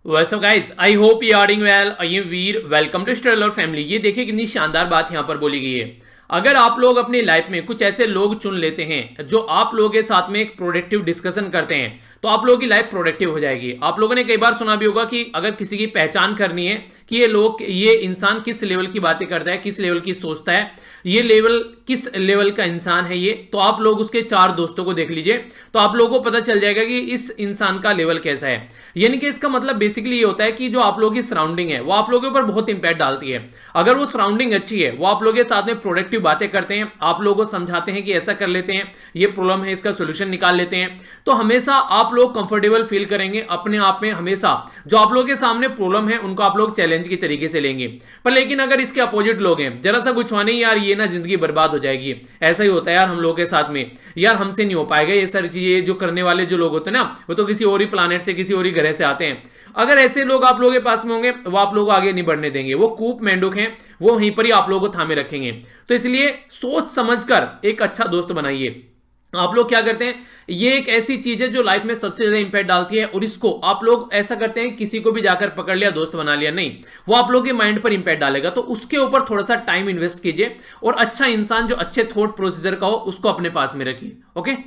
वैसे guys I hope you are doing well. I am Veer, welcome to Streller family. ये देखिए कितनी शानदार बात यहाँ पर बोली गई है। अगर आप लोग अपनी लाइफ में कुछ ऐसे लोग चुन लेते हैं जो आप लोगों के साथ में एक प्रोडक्टिव डिस्कशन करते हैं तो आप लोगों की लाइफ प्रोडक्टिव हो जाएगी। आप लोगों ने कई बार सुना भी होगा कि अगर किसी की पहचान करनी है कि ये इंसान किस लेवल की बातें करता है, किस लेवल की सोचता है, ये लेवल किस लेवल का इंसान है ये, तो आप लोग उसके 4 दोस्तों को देख लीजिए तो आप लोगों को पता चल जाएगा कि इस इंसान का लेवल कैसा है। यानी कि इसका मतलब बेसिकली ये होता है कि जो आप लोगों की सराउंडिंग है वो आप लोगों के ऊपर बहुत इंपैक्ट डालती है। अगर वो सराउंडिंग अच्छी है, वो आप लोगों के साथ में प्रोडक्टिव बातें करते हैं, आप लोगों को समझाते हैं कि ऐसा कर लेते हैं, ये प्रॉब्लम है, इसका सोल्यूशन निकाल लेते हैं, तो हमेशा आप लोग कंफर्टेबल फील करेंगे अपने आप में। हमेशा जो आप लोगों के सामने प्रॉब्लम है उनको आप लोग चैलेंज की तरीके से लेंगे। पर लेकिन अगर इसके अपोजिट लोग हैं, जरा सा कुछ हुआ नहीं यार, ये ना जिंदगी बर्बाद हो जाएगी, ऐसा ही होता है यार हम लोगों के साथ में, यार हमसे नहीं हो पाएगा ये सारी चीजें, जो करने वाले जो लोग होते हैं ना वो तो किसी और ही प्लानेट से, किसी और ही ग्रह से आते हैं। अगर ऐसे लोग आप लोगों के पास में होंगे वो आप लोगों को आगे नहीं बढ़ने देंगे, वो कूप मेंढक हैं, वो वहीं पर ही आप लोगों को थामे रखेंगे। तो इसलिए सोच समझकर एक अच्छा दोस्त बनाइए। आप लोग क्या करते हैं, ये एक ऐसी चीज है जो लाइफ में सबसे ज्यादा इंपैक्ट डालती है, और इसको आप लोग ऐसा करते हैं किसी को भी जाकर पकड़ लिया, दोस्त बना लिया, नहीं, वो आप लोग के माइंड पर इंपैक्ट डालेगा। तो उसके ऊपर थोड़ा सा टाइम इन्वेस्ट कीजिए और अच्छा इंसान जो अच्छे थॉट प्रोसीजर का हो उसको अपने पास में रखिए। ओके,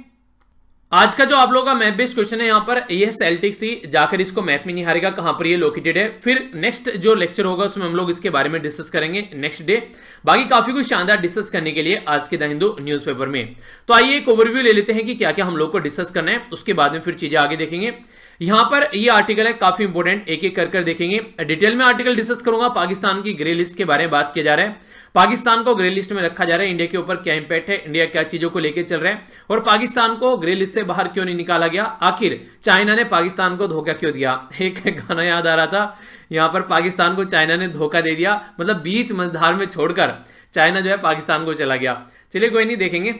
आज का जो आप लोगों का मैप बेस्ड क्वेश्चन है यहाँ पर, ये सेल्टिक सी, जाकर इसको मैप में नहीं हारेगा कहां पर ये लोकेटेड है। फिर नेक्स्ट जो लेक्चर होगा उसमें हम लोग इसके बारे में डिस्कस करेंगे नेक्स्ट डे। बाकी काफी कुछ शानदार डिस्कस करने के लिए आज के द हिंदू न्यूज़पेपर में। तो आइए एक ओवरव्यू ले लेते हैं कि क्या क्या हम लोग को डिस्कस करना है, उसके बाद में फिर चीजें आगे देखेंगे। यहां पर ये आर्टिकल है काफी इंपोर्टेंट, एक एक कर देखेंगे, डिटेल में आर्टिकल डिस्कस करूंगा। पाकिस्तान की ग्रे लिस्ट के बारे में बात किया जा रहा है, पाकिस्तान को ग्रे लिस्ट में रखा जा रहा है, इंडिया के ऊपर क्या इंपैक्ट है, इंडिया क्या चीजों को लेकर चल रहा है, और पाकिस्तान को ग्रे लिस्ट से बाहर क्यों नहीं निकाला गया, आखिर चाइना ने पाकिस्तान को धोखा क्यों दिया। एक गाना याद आ रहा था, यहां पर पाकिस्तान को चाइना ने धोखा दे दिया, मतलब बीच मझधार में छोड़कर चाइना जो है पाकिस्तान को चला गया। चलिए कोई नहीं, देखेंगे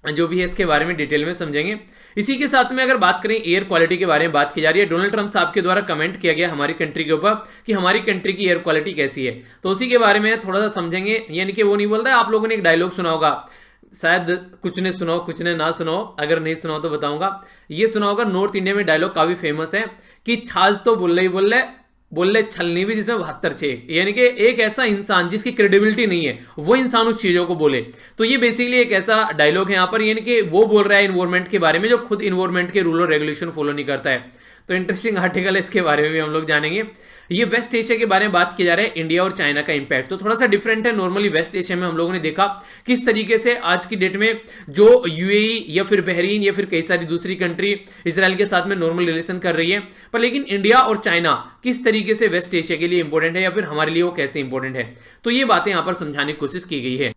जो भी है इसके बारे में डिटेल में समझेंगे। इसी के साथ में अगर बात करें एयर क्वालिटी के बारे में बात की जा रही है, डोनाल्ड ट्रंप साहब के द्वारा कमेंट किया गया हमारी कंट्री के ऊपर कि हमारी कंट्री की एयर क्वालिटी कैसी है, तो उसी के बारे में थोड़ा सा समझेंगे। यानी कि वो नहीं बोलता है, आप लोगों ने एक डायलॉग सुना होगा, शायद कुछ ने सुना हो कुछ ने ना सुना हो, अगर नहीं सुना हो तो बताऊंगा। ये सुना होगा, नॉर्थ इंडिया में डायलॉग काफी फेमस है कि छाछ तो बोल ले छलनी भी जिसमें 72 छेक। यानी कि एक ऐसा इंसान जिसकी क्रेडिबिलिटी नहीं है वो इंसान उस चीजों को बोले, तो ये बेसिकली एक ऐसा डायलॉग है यहाँ पर। यानी कि वो बोल रहा है इन्वायरमेंट के बारे में जो खुद इन्वायरमेंट के रूल और रेगुलेशन फॉलो नहीं करता है। तो इंटरेस्टिंग आर्टिकल है, इसके बारे में भी हम लोग जानेंगे। ये वेस्ट एशिया के बारे में बात की जा रहा है, इंडिया और चाइना का इंपैक्ट तो थोड़ा सा डिफरेंट है। नॉर्मली वेस्ट एशिया में हम लोगों ने देखा किस तरीके से आज की डेट में जो यूएई या फिर बहरीन या फिर कई सारी दूसरी कंट्री इजराइल के साथ में नॉर्मल रिलेशन कर रही है, पर लेकिन इंडिया और चाइना किस तरीके से वेस्ट एशिया के लिए इंपॉर्टेंट है या फिर हमारे लिए वो कैसे इंपॉर्टेंट है, तो ये बातें यहां पर समझाने की कोशिश की गई है।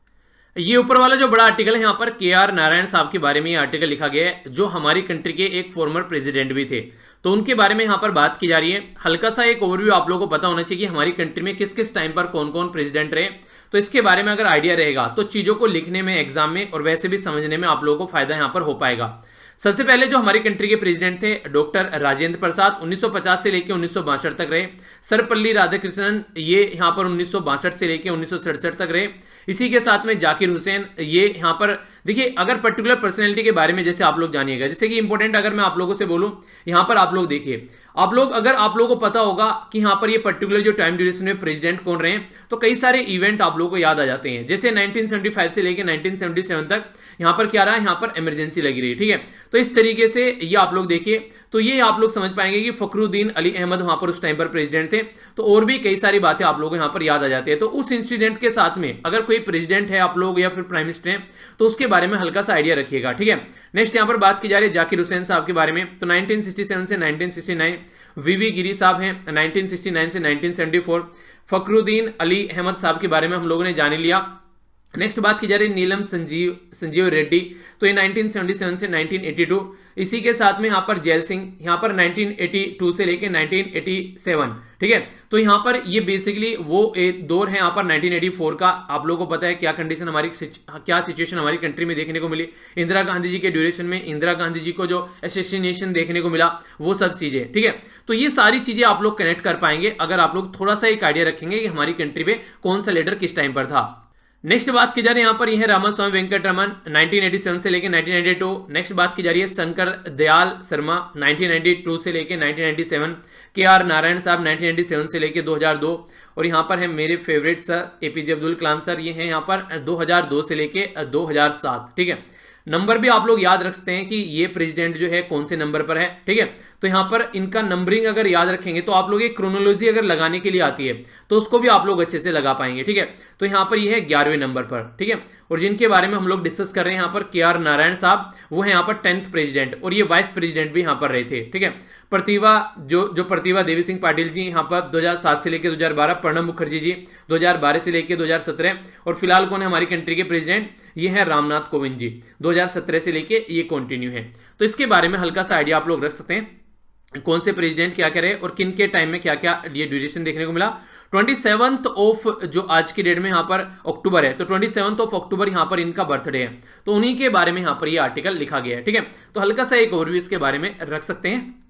ये ऊपर वाला जो बड़ा आर्टिकल है यहाँ पर KR नारायण साहब के बारे में ये आर्टिकल लिखा गया है, जो हमारी कंट्री के एक फॉर्मर प्रेसिडेंट भी थे, तो उनके बारे में यहाँ पर बात की जा रही है। हल्का सा एक ओवरव्यू आप लोगों को पता होना चाहिए कि हमारी कंट्री में किस किस टाइम पर कौन कौन प्रेसिडेंट रहे, तो इसके बारे में अगर आइडिया रहेगा तो चीजों को लिखने में, एग्जाम में और वैसे भी समझने में आप लोगों को फायदा यहाँ पर हो पाएगा। सबसे पहले जो हमारी कंट्री के प्रेसिडेंट थे डॉक्टर राजेंद्र प्रसाद, 1950 से लेकर 1962 तक रहे। सर्वपल्ली राधाकृष्णन, ये यहाँ पर 1962 से लेकर 1967 तक रहे। इसी के साथ में जाकिर हुसैन, ये यहाँ पर देखिए, अगर पर्टिकुलर पर्सनैलिटी के बारे में जैसे आप लोग जानिएगा, जैसे कि इंपॉर्टेंट अगर मैं आप लोगों से बोलूं, यहाँ पर आप लोग देखिए, अगर आप लोगों को पता होगा कि यहाँ पर ये पर्टिकुलर जो टाइम ड्यूरेशन में प्रेसिडेंट कौन रहे, तो कई सारे इवेंट आप लोगों को याद आ जाते हैं। जैसे 1975 से लेकर 1977 तक यहाँ पर क्या रहा, यहाँ पर इमरजेंसी लगी रही, ठीक है। तो इस तरीके से ये आप लोग देखिए, तो ये आप लोग समझ पाएंगे कि फखरुद्दीन अली अहमद वहां पर उस टाइम पर प्रेसिडेंट थे। तो और भी कई सारी बातें आप लोगों को यहाँ पर याद आ जाती है। तो उस इंसिडेंट के साथ में अगर कोई प्रेसिडेंट है आप लोग या फिर प्राइम मिनिस्टर है तो उसके बारे में हल्का सा आइडिया रखिएगा, ठीक है। नेक्स्ट यहाँ पर बात की जा रही है जाकिर हुसैन साहब के बारे में, तो 1967 से 1969, वीवी गिरी साहब हैं 1969 से 1974, फखरुद्दीन अली अहमद साहब के बारे में हम लोगों ने जान लिया। नेक्स्ट बात की जा रही है नीलम संजीव रेड्डी, तो ये 1977 से 1982। इसी के साथ में यहाँ पर जैल सिंह, यहाँ पर 1982 से लेके 1987, ठीक है। तो यहाँ पर ये बेसिकली वो एक दौर है यहाँ पर 1984 का। आप लोगों को पता है क्या कंडीशन हमारी, क्या सिचुएशन हमारी कंट्री में देखने को मिली, इंदिरा गांधी जी के ड्यूरेशन में इंदिरा गांधी जी को जो असैसिनेशन देखने को मिला, वो सब चीजें, ठीक है। तो ये सारी चीजें आप लोग कनेक्ट कर पाएंगे अगर आप लोग थोड़ा सा एक आइडिया रखेंगे कि हमारी कंट्री में कौन सा लीडर किस टाइम पर था। नेक्स्ट बात की जा रही है यहाँ पर यह है रामास्वामी वेंकटरमन 1987 से लेकर 1992। नेक्स्ट बात की जा रही है शंकर दयाल शर्मा 1992 से लेकर 1997। के आर नारायण साहब 1997 से लेकर 2002। और यहाँ पर है मेरे favourite sir APJ Abdul Kalam sir, ये हैं यहाँ पर 2002 से लेकर 2007। ठीक है, नंबर भी आप लोग याद रख सकते हैं कि ये प्रेसिडेंट जो है कौन से नंबर पर है। ठीक है, तो यहाँ पर इनका नंबरिंग अगर याद रखेंगे तो आप लोग एक क्रोनोलॉजी अगर लगाने के लिए आती है तो उसको भी आप लोग अच्छे से लगा पाएंगे। ठीक है, तो यहाँ पर ये है 11वें नंबर पर। ठीक है, और जिनके बारे में हम लोग डिस्कस कर रहे हैं यहाँ पर के आर नारायण साहब, वो है यहाँ पर 10th प्रेसिडेंट और ये वाइस प्रेसिडेंट भी यहाँ पर रहे थे। ठीक है, प्रतिभा जो प्रतिभा देवी सिंह पाटिल जी यहाँ पर 2007 से लेकर 2012। प्रणब मुखर्जी जी 2012 से लेकर 2017। और फिलहाल कौन है हमारी कंट्री के प्रेसिडेंट, ये है रामनाथ कोविंद जी 2017 से लेकर ये कंटिन्यू है। तो इसके बारे में हल्का सा आइडिया आप लोग रख सकते हैं कौन से प्रेसिडेंट क्या क्या रहे और किन के टाइम में क्या क्या ये ड्यूरेशन देखने को मिला। 27th ऑफ जो आज की डेट में यहाँ पर अक्टूबर है, तो 27th ऑफ अक्टूबर यहाँ पर इनका बर्थडे है, तो उन्हीं के बारे में यहाँ पर ये आर्टिकल लिखा गया है। ठीक है, तो हल्का सा एक ओवरव्यू इसके बारे में रख सकते हैं।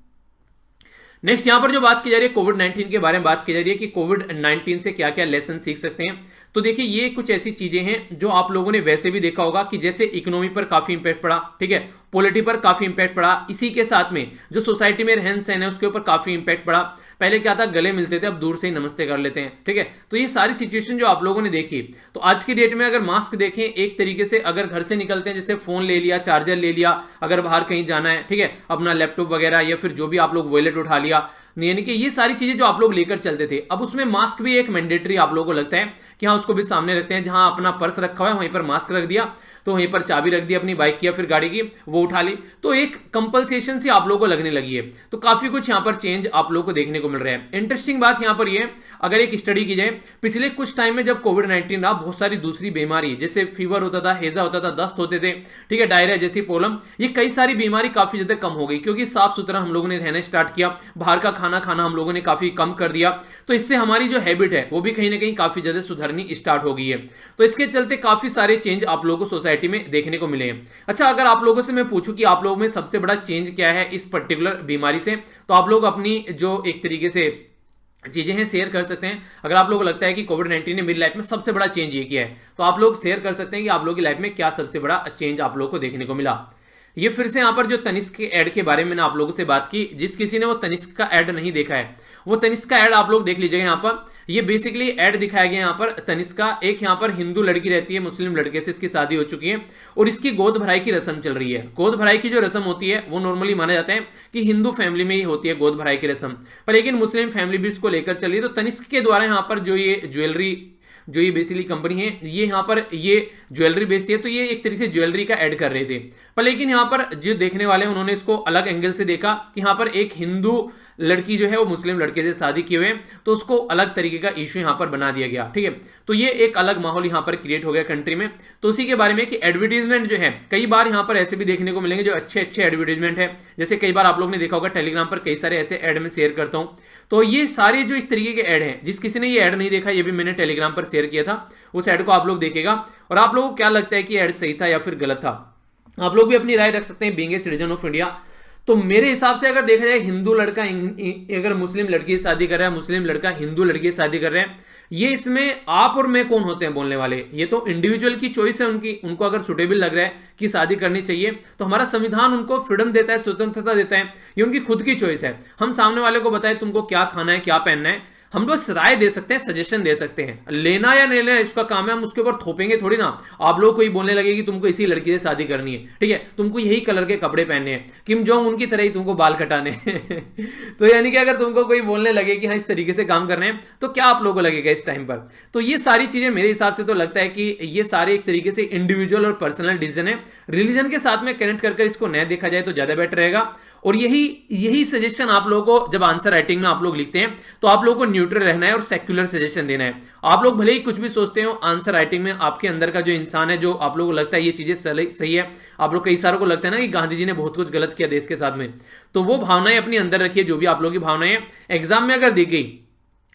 नेक्स्ट यहाँ पर जो बात की जा रही है कोविड-19 के बारे में बात की जा रही है कि कोविड-19 से क्या क्या लेसन सीख सकते हैं। तो देखिए ये कुछ ऐसी चीजें हैं जो आप लोगों ने वैसे भी देखा होगा कि जैसे इकोनॉमी पर काफी इंपैक्ट पड़ा, ठीक है, पॉलिटी पर काफी इंपैक्ट पड़ा, इसी के साथ में जो सोसाइटी में रहन सहन है उसके ऊपर काफी इंपैक्ट पड़ा। पहले क्या था, गले मिलते थे, अब दूर से ही नमस्ते कर लेते हैं। ठीक है, तो ये सारी सिचुएशन जो आप लोगों ने देखी, तो आज की डेट में अगर मास्क देखें एक तरीके से, अगर घर से निकलते हैं जैसे फोन ले लिया, चार्जर ले लिया, अगर बाहर कहीं जाना है, ठीक है, अपना लैपटॉप वगैरह या फिर जो भी आप लोग वॉलेट उठा लिया, यानी कि ये सारी चीजें जो आप लोग लेकर चलते थे, अब उसमें मास्क भी एक मैंडेटरी आप लोगों को लगता है कि हाँ उसको भी सामने रखते हैं। जहां अपना पर्स रखा हुआ है वहीं पर मास्क रख दिया, तो वहीं पर चाबी रख दी अपनी बाइक की या फिर गाड़ी की, वो उठा ली, तो एक कंपल्सेशन सी आप लोगों को लगने लगी है। तो काफी कुछ यहाँ पर चेंज आप लोगों को देखने को मिल रहा है। इंटरेस्टिंग बात यहाँ पर ये, अगर एक स्टडी की जाए पिछले कुछ टाइम में जब कोविड-19 रहा, बहुत सारी दूसरी बीमारी जैसे फीवर होता था, हेजा होता था, दस्त होते थे, ठीक है, डायरिया जैसी प्रॉब्लम, ये कई सारी बीमारी काफी ज्यादा कम हो गई क्योंकि साफ सुथरा हम लोगों ने रहना स्टार्ट किया, बाहर का खाना खाना हम लोगों ने काफी कम कर दिया, तो इससे हमारी जो हैबिट है वो भी कहीं ना कहीं काफी ज्यादा सुधरनी स्टार्ट हो गई है। तो इसके चलते काफी सारे चेंज आप लोगों को सोसाइटी में देखने को मिले हैं। अच्छा, अगर आप लोगों से मैं पूछूं कि आप लोगों में सबसे बड़ा चेंज क्या है इस पर्टिकुलर बीमारी से, तो आप लोग अपनी जो एक तरीके से चीजें हैं शेयर कर सकते हैं। अगर आप लोगों को लगता है कि कोविड-19 ने मेरी लाइफ में सबसे बड़ा चेंज ये किया है, तो आप लोग शेयर कर सकते हैं कि आप लोगों की लाइफ में क्या सबसे बड़ा चेंज आप लोगों को देखने को मिला। ये फिर से यहाँ पर जो तनिष्क के ऐड के बारे में आप लोगों से बात की, जिस किसी ने वो तनिष्क का ऐड नहीं देखा है वो तनिष्क का ऐड आप लोग देख लीजिएगा। यहाँ पर ये बेसिकली ऐड दिखाया गया यहाँ पर तनिष्क का, एक यहाँ पर हिंदू लड़की रहती है, मुस्लिम लड़के से इसकी शादी हो चुकी है और इसकी गोद भराई की रस्म चल रही है। गोद भराई की जो रस्म होती है वो नॉर्मली माना जाता है कि हिंदू फैमिली में ही होती है गोद भराई की रस्म, पर लेकिन मुस्लिम फैमिली भी इसको लेकर चल रही है। तो तनिष्क के द्वारा यहाँ पर जो ये ज्वेलरी, जो ये बेसिकली कंपनी है, ये यहाँ पर ये ज्वेलरी बेचती है, तो ये एक तरीके से ज्वेलरी का ऐड कर रहे थे, पर लेकिन यहाँ पर जो देखने वाले उन्होंने इसको अलग एंगल से देखा कि यहाँ पर एक हिंदू लड़की जो है वो मुस्लिम लड़के से शादी किए हुए, तो उसको अलग तरीके का इशू यहाँ पर बना दिया गया। ठीक है, तो ये एक अलग माहौल यहाँ पर क्रिएट हो गया कंट्री में। तो उसी के बारे में कि एडवर्टीजमेंट जो है कई बार यहाँ पर ऐसे भी देखने को मिलेंगे जो अच्छे अच्छे एडवर्टीजमेंट है, जैसे कई बार आप लोग ने देखा होगा टेलीग्राम पर कई सारे ऐसे ऐड में शेयर करता हूँ, तो ये सारे जो इस तरीके के ऐड हैं, जिस किसी ने ये ऐड नहीं देखा, ये भी मैंने टेलीग्राम पर शेयर किया था, उस ऐड को आप लोग देखेगा और आप लोगों को क्या लगता है कि ऐड सही था या फिर गलत था, आप लोग भी अपनी राय रख सकते हैं being a citizen of India. तो मेरे हिसाब से अगर देखा जाए, हिंदू लड़का अगर मुस्लिम लड़की से शादी कर रहा है, मुस्लिम लड़का हिंदू लड़की से शादी कर रहे हैं, ये इसमें आप और मैं कौन होते हैं बोलने वाले, ये तो इंडिविजुअल की चॉइस है उनकी, उनको अगर सुटेबल लग रहा है कि शादी करनी चाहिए तो हमारा संविधान उनको फ्रीडम देता है, स्वतंत्रता देता है, ये उनकी खुद की चॉइस है। हम सामने वाले को बताएं तुमको क्या खाना है, क्या पहनना है, हम बस राय दे सकते हैं, सजेशन दे सकते हैं, लेना या नहीं लेना इसका काम है, हम उसके ऊपर थोपेंगे थोड़ी ना। आप लोग कोई बोलने लगे कि तुमको इसी लड़की से शादी करनी है, ठीक है, तुमको यही कलर के कपड़े पहनने हैं, किम जोंग उनकी तरह ही तुमको बाल कटाने तो यानी कि अगर तुमको कोई बोलने लगे कि हाँ इस तरीके से काम करने हैं, तो क्या आप लोगों को लगेगा इस टाइम पर। तो ये सारी चीजें मेरे हिसाब से तो लगता है कि ये सारे एक तरीके से इंडिविजुअल और पर्सनल डिसीजन है, रिलीजन के साथ में कनेक्ट कर इसको न देखा जाए तो ज्यादा बेटर रहेगा। और यही सजेशन आप लोगों को जब आंसर राइटिंग में आप लोग लिखते हैं तो आप लोगों को न्यूट्रल रहना है और सेक्युलर सजेशन देना है। आप लोग भले ही कुछ भी सोचते हो, आंसर राइटिंग में आपके अंदर का जो इंसान है, जो आप लोगों को लगता है ये चीजें सही है, आप लोग कई सारों को लगता है ना कि गांधी जी ने बहुत कुछ गलत किया देश के साथ में, तो वो भावनाएं अपनी अंदर रखिए, जो भी आप लोगों की भावनाएं एग्जाम में अगर दी गई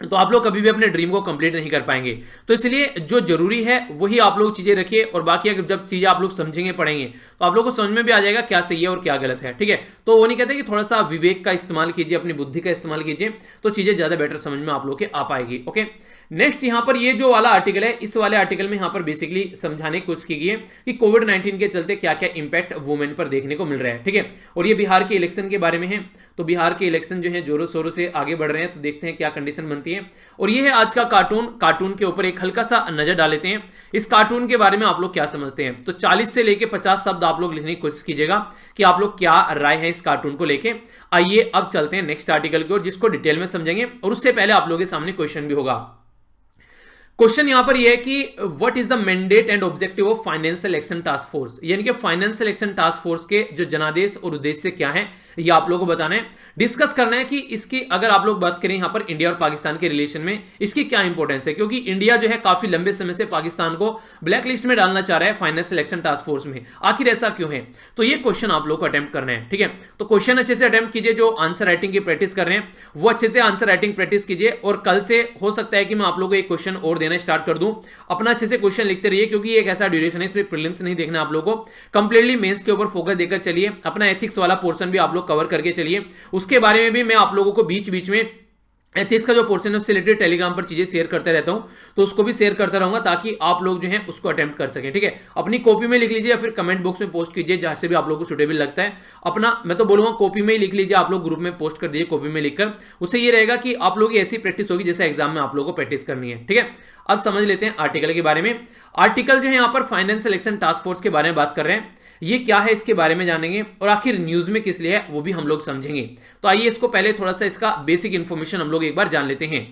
तो आप लोग कभी भी अपने ड्रीम को कंप्लीट नहीं कर पाएंगे। तो इसलिए जो जरूरी है वही आप लोग चीजें रखिए, और बाकी अगर जब चीजें आप लोग समझेंगे पढ़ेंगे तो आप लोगों को समझ में भी आ जाएगा क्या सही है और क्या गलत है, ठीक है। तो वो नहीं कहते कि थोड़ा सा विवेक का इस्तेमाल कीजिए, अपनी बुद्धि का इस्तेमाल कीजिए, तो चीजें ज्यादा बेटर समझ में आप लोग के आ पाएगी। ओके, नेक्स्ट यहाँ पर ये जो वाला आर्टिकल है, इस वाले आर्टिकल में यहाँ पर बेसिकली समझाने की कोशिश की गई है कि कोविड-19 के चलते क्या क्या इंपैक्ट वुमेन पर देखने को मिल रहा है, ठीक है। और ये बिहार के इलेक्शन के बारे में है, तो बिहार के इलेक्शन जो है जोरों शोरों से आगे बढ़ रहे हैं, तो देखते हैं क्या कंडीशन बनती है। और ये है आज का कार्टून के ऊपर एक हल्का सा नजर डाल लेते हैं। इस कार्टून के बारे में आप लोग क्या समझते हैं, तो 40 से लेके 50 शब्द आप लोग लिखने की कोशिश कीजिएगा कि आप लोग क्या राय है इस कार्टून को लेके। आइए अब चलते हैं नेक्स्ट आर्टिकल की ओर, जिसको डिटेल में समझेंगे, और उससे पहले आप लोगों के सामने क्वेश्चन भी होगा। क्वेश्चन यहां पर यह है कि what is the mandate and objective of financial action task force, यानी कि फाइनेंशियल एक्शन टास्क फोर्स के जो जनादेश और उद्देश्य क्या है, ये आप लोगों को बताना है, डिस्कस करना है कि इसकी अगर आप लोग बात करें यहां पर इंडिया और पाकिस्तान के रिलेशन में इसकी क्या इंपॉर्टेंस है, क्योंकि इंडिया जो है काफी लंबे समय से पाकिस्तान को ब्लैक लिस्ट में डालना चाह रहा है फाइनेंशियल एक्शन टास्क फोर्स में, आखिर ऐसा क्यों है। तो ये क्वेश्चन आप लोग को अटेम्प्ट करना है, ठीक है। तो क्वेश्चन अच्छे से अटेम्प्ट कीजिए, जो आंसर राइटिंग की प्रैक्टिस कर रहे हैं वो अच्छे से आंसर राइटिंग प्रैक्टिस कीजिए, और कल से हो सकता है कि मैं आप लोगों को एक क्वेश्चन और देना स्टार्ट कर दूं। अपना अच्छे से क्वेश्चन लिखते रहिए, क्योंकि एक ऐसा ड्यूरेशन है, इसमें प्रीलिम्स नहीं देखना आप लोगों को, कंप्लीटली मेंस के ऊपर फोकस देकर चलिए। अपना एथिक्स वाला पोर्शन भी आप लोग कवर करके चलिए, उसके बारे में भी मैं आप लोगों को बीच बीच में एथिक्स का जो पोर्शन है उससे रिलेटेड टेलीग्राम पर चीजें शेयर करते रहता हूं, तो उसको भी शेयर करता रहूंगा ताकि आप लोग जो हैं उसको अटेम्प्ट कर सके, ठीक है। अपनी कॉपी में लिख लीजिए या फिर कमेंट बॉक्स में पोस्ट कीजिए, जहां से भी आप लोगों को सुटेबल लगता है। अपना मैं तो बोलूंगा कॉपी में ही लिख लीजिए, आप लोग ग्रुप में पोस्ट कर दीजिए कॉपी में लिखकर, उससे ये रहेगा कि आप लोगों की ऐसी प्रैक्टिस होगी जैसे एग्जाम में आप लोगों को प्रैक्टिस करनी है, ठीक है। अब समझ लेते हैं आर्टिकल के बारे में। आर्टिकल जो है यहाँ पर फाइनेंशियल एक्शन टास्क फोर्स के बारे में बात कर रहे हैं, ये क्या है इसके बारे में जानेंगे, और आखिर न्यूज में किस लिए है वो भी हम लोग समझेंगे। तो आइए इसको पहले थोड़ा सा इसका बेसिक इंफॉर्मेशन हम लोग एक बार जान लेते हैं।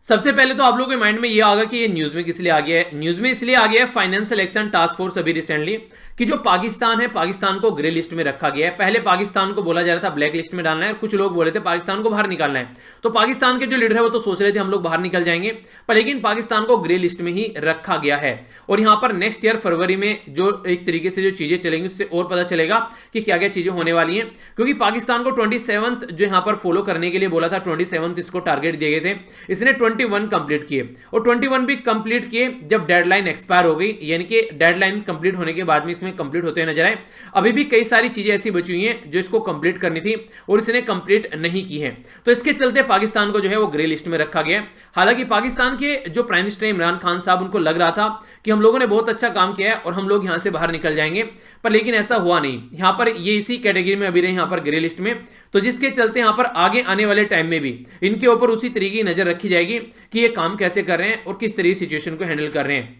सबसे पहले तो आप लोगों के माइंड में ये आगा कि ये न्यूज में किस लिए आ गया है। न्यूज में इसलिए आ गया है फाइनेंशियल एक्शन टास्क फोर्स अभी रिसेंटली, कि जो पाकिस्तान है, पाकिस्तान को ग्रे लिस्ट में रखा गया है। पहले पाकिस्तान को बोला जा रहा था ब्लैक लिस्ट में डालना है, कुछ लोग बोले थे पाकिस्तान को बाहर निकालना है, तो पाकिस्तान के जो लीडर है वो तो सोच रहे थे हम लोग बाहर निकल जाएंगे, पर लेकिन पाकिस्तान को ग्रे लिस्ट में ही रखा गया है। और यहां पर नेक्स्ट ईयर फरवरी में जो एक तरीके से जो चीजें चलेंगी उससे और पता चलेगा कि क्या क्या चीजें होने वाली हैं, क्योंकि पाकिस्तान को 27 जो यहां पर फॉलो करने के लिए बोला था, 27 इसको टारगेट दिए गए थे, इसने 21 कंप्लीट किए, और 21 भी कंप्लीट किए जब डेडलाइन एक्सपायर हो गई, यानी कि डेडलाइन कंप्लीट होने के बाद में इसमें कंप्लीट होते नजर आए। अभी भी कई सारी चीजें ऐसी बची हुई हैं जो इसको कंप्लीट करनी थी और इसने कंप्लीट नहीं की है, तो इसके चलते पाकिस्तान को जो है वो ग्रे लिस्ट में रखा गया। हालांकि पाकिस्तान के जो प्राइम मिनिस्टर इमरान खान साहब, उनको लग रहा था कि हम लोगों ने बहुत अच्छा काम किया है और हम लोग यहां से बाहर निकल जाएंगे, पर लेकिन ऐसा हुआ नहीं। यहां पर ये इसी कैटेगरी में अभी रहे यहां पर ग्रे लिस्ट में, तो जिसके चलते यहां पर आगे आने वाले टाइम में भी इनके ऊपर उसी तरीके की नजर रखी जाएगी कि ये काम कैसे कर रहे हैं और किस तरीके सिचुएशन को हैंडल कर रहे हैं।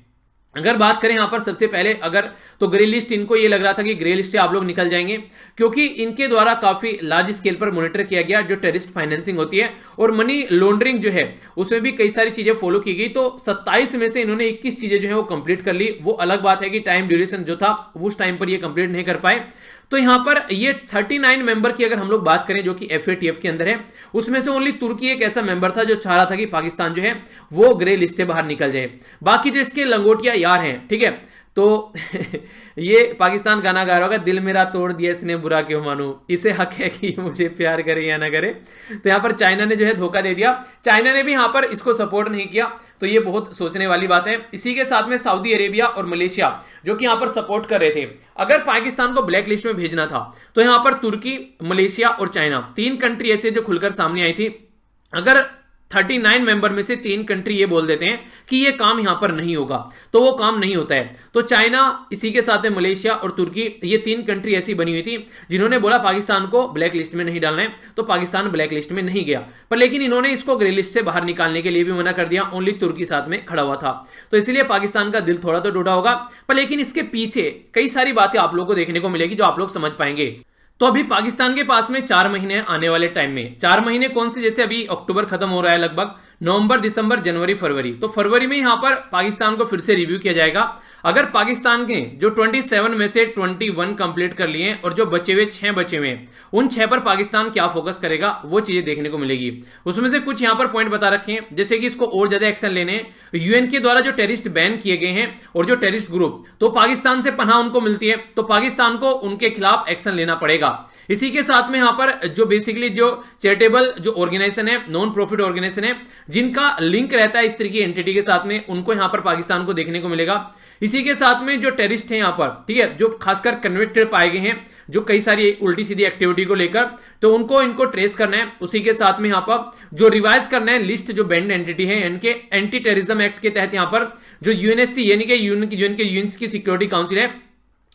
अगर बात करें यहां पर सबसे पहले अगर, तो ग्रे लिस्ट, इनको ये लग रहा था कि ग्रे लिस्ट से आप लोग निकल जाएंगे, क्योंकि इनके द्वारा काफी लार्ज स्केल पर मॉनिटर किया गया जो टेररिस्ट फाइनेंसिंग होती है और मनी लॉन्ड्रिंग जो है उसमें भी कई सारी चीजें फॉलो की गई। तो 27 में से इन्होंने 21 चीजें जो है वो कंप्लीट कर ली। वो अलग बात है कि टाइम ड्यूरेशन जो था उस टाइम पर ये कंप्लीट नहीं कर पाए। तो यहां पर ये 39 मेंबर की अगर हम लोग बात करें जो कि FATF के अंदर है, उसमें से ओनली तुर्की एक ऐसा मेंबर था जो चाह रहा था कि पाकिस्तान जो है वो ग्रे लिस्ट से बाहर निकल जाए। बाकी जो इसके लंगोटिया यार हैं, ठीक है, तो ये पाकिस्तान गाना गा रहा होगा, दिल मेरा तोड़ दिया इसने बुरा क्यों मानूं, इसे हक है कि मुझे प्यार करे या ना करे। तो यहां पर चाइना ने जो है धोखा दे दिया, चाइना ने भी यहां पर इसको सपोर्ट नहीं किया, तो ये बहुत सोचने वाली बात है। इसी के साथ में सऊदी अरेबिया और मलेशिया जो कि यहां पर सपोर्ट कर रहे थे। अगर पाकिस्तान को ब्लैक लिस्ट में भेजना था तो यहां पर तुर्की, मलेशिया और चाइना, 3 कंट्री ऐसे जो खुलकर सामने आई थी। अगर 39 मेंबर में से 3 कंट्री ये बोल देते हैं कि ये काम यहां पर नहीं होगा, तो वो काम नहीं होता है। तो चाइना, इसी के साथ है मलेशिया और तुर्की, ये 3 कंट्री ऐसी बनी हुई थी जिन्होंने बोला पाकिस्तान को ब्लैक लिस्ट में नहीं डालना है, तो पाकिस्तान ब्लैक लिस्ट में नहीं गया। पर लेकिन इन्होंने इसको ग्रे लिस्ट से बाहर निकालने के लिए भी मना कर दिया, ओनली तुर्की साथ में खड़ा हुआ था। तो इसलिए पाकिस्तान का दिल थोड़ा तो टूटा होगा, पर लेकिन इसके पीछे कई सारी बातें आप लोगों को देखने को मिलेगी जो आप लोग समझ पाएंगे। तो अभी पाकिस्तान के पास में 4 महीने आने वाले टाइम में, 4 महीने कौन से, जैसे अभी अक्टूबर खत्म हो रहा है, लगभग नवंबर, दिसंबर, जनवरी, फरवरी, तो फरवरी में यहां पर पाकिस्तान को फिर से रिव्यू किया जाएगा। अगर पाकिस्तान के जो 27 में से 21 कंप्लीट कर लिए और जो बचे हुए 6 बचे हुए, उन 6 पर पाकिस्तान क्या फोकस करेगा वो चीजें देखने को मिलेगी। उसमें से कुछ यहां पर पॉइंट बता रखे हैं, जैसे कि इसको और ज्यादा एक्शन लेने हैं, यूएन के द्वारा जो टेररिस्ट बैन किए गए हैं और जो टेररिस्ट ग्रुप, तो पाकिस्तान से पनाह उनको मिलती है, तो पाकिस्तान को उनके खिलाफ एक्शन लेना पड़ेगा। इसी के साथ में यहां पर जो बेसिकली जो चैरिटेबल जो ऑर्गेनाइजेशन है, नॉन प्रॉफिट ऑर्गेनाइजेशन है, जिनका लिंक रहता है इस तरीके एंटिटी के साथ में, उनको यहां पर पाकिस्तान को देखने को मिलेगा। इसी के साथ में जो टेररिस्ट हैं यहां पर, ठीक है, जो खासकर कन्विक्टेड पाए गए हैं जो कई सारी उल्टी सीधी एक्टिविटी को लेकर, तो उनको इनको ट्रेस करना है। उसी के साथ में यहां पर जो रिवाइज करना है लिस्ट जो बैंड एंटिटी है इनके एंटी टेररिज्म एक्ट के तहत, यहां पर जो यूएनएससी यानी कि यूएन की सिक्योरिटी काउंसिल है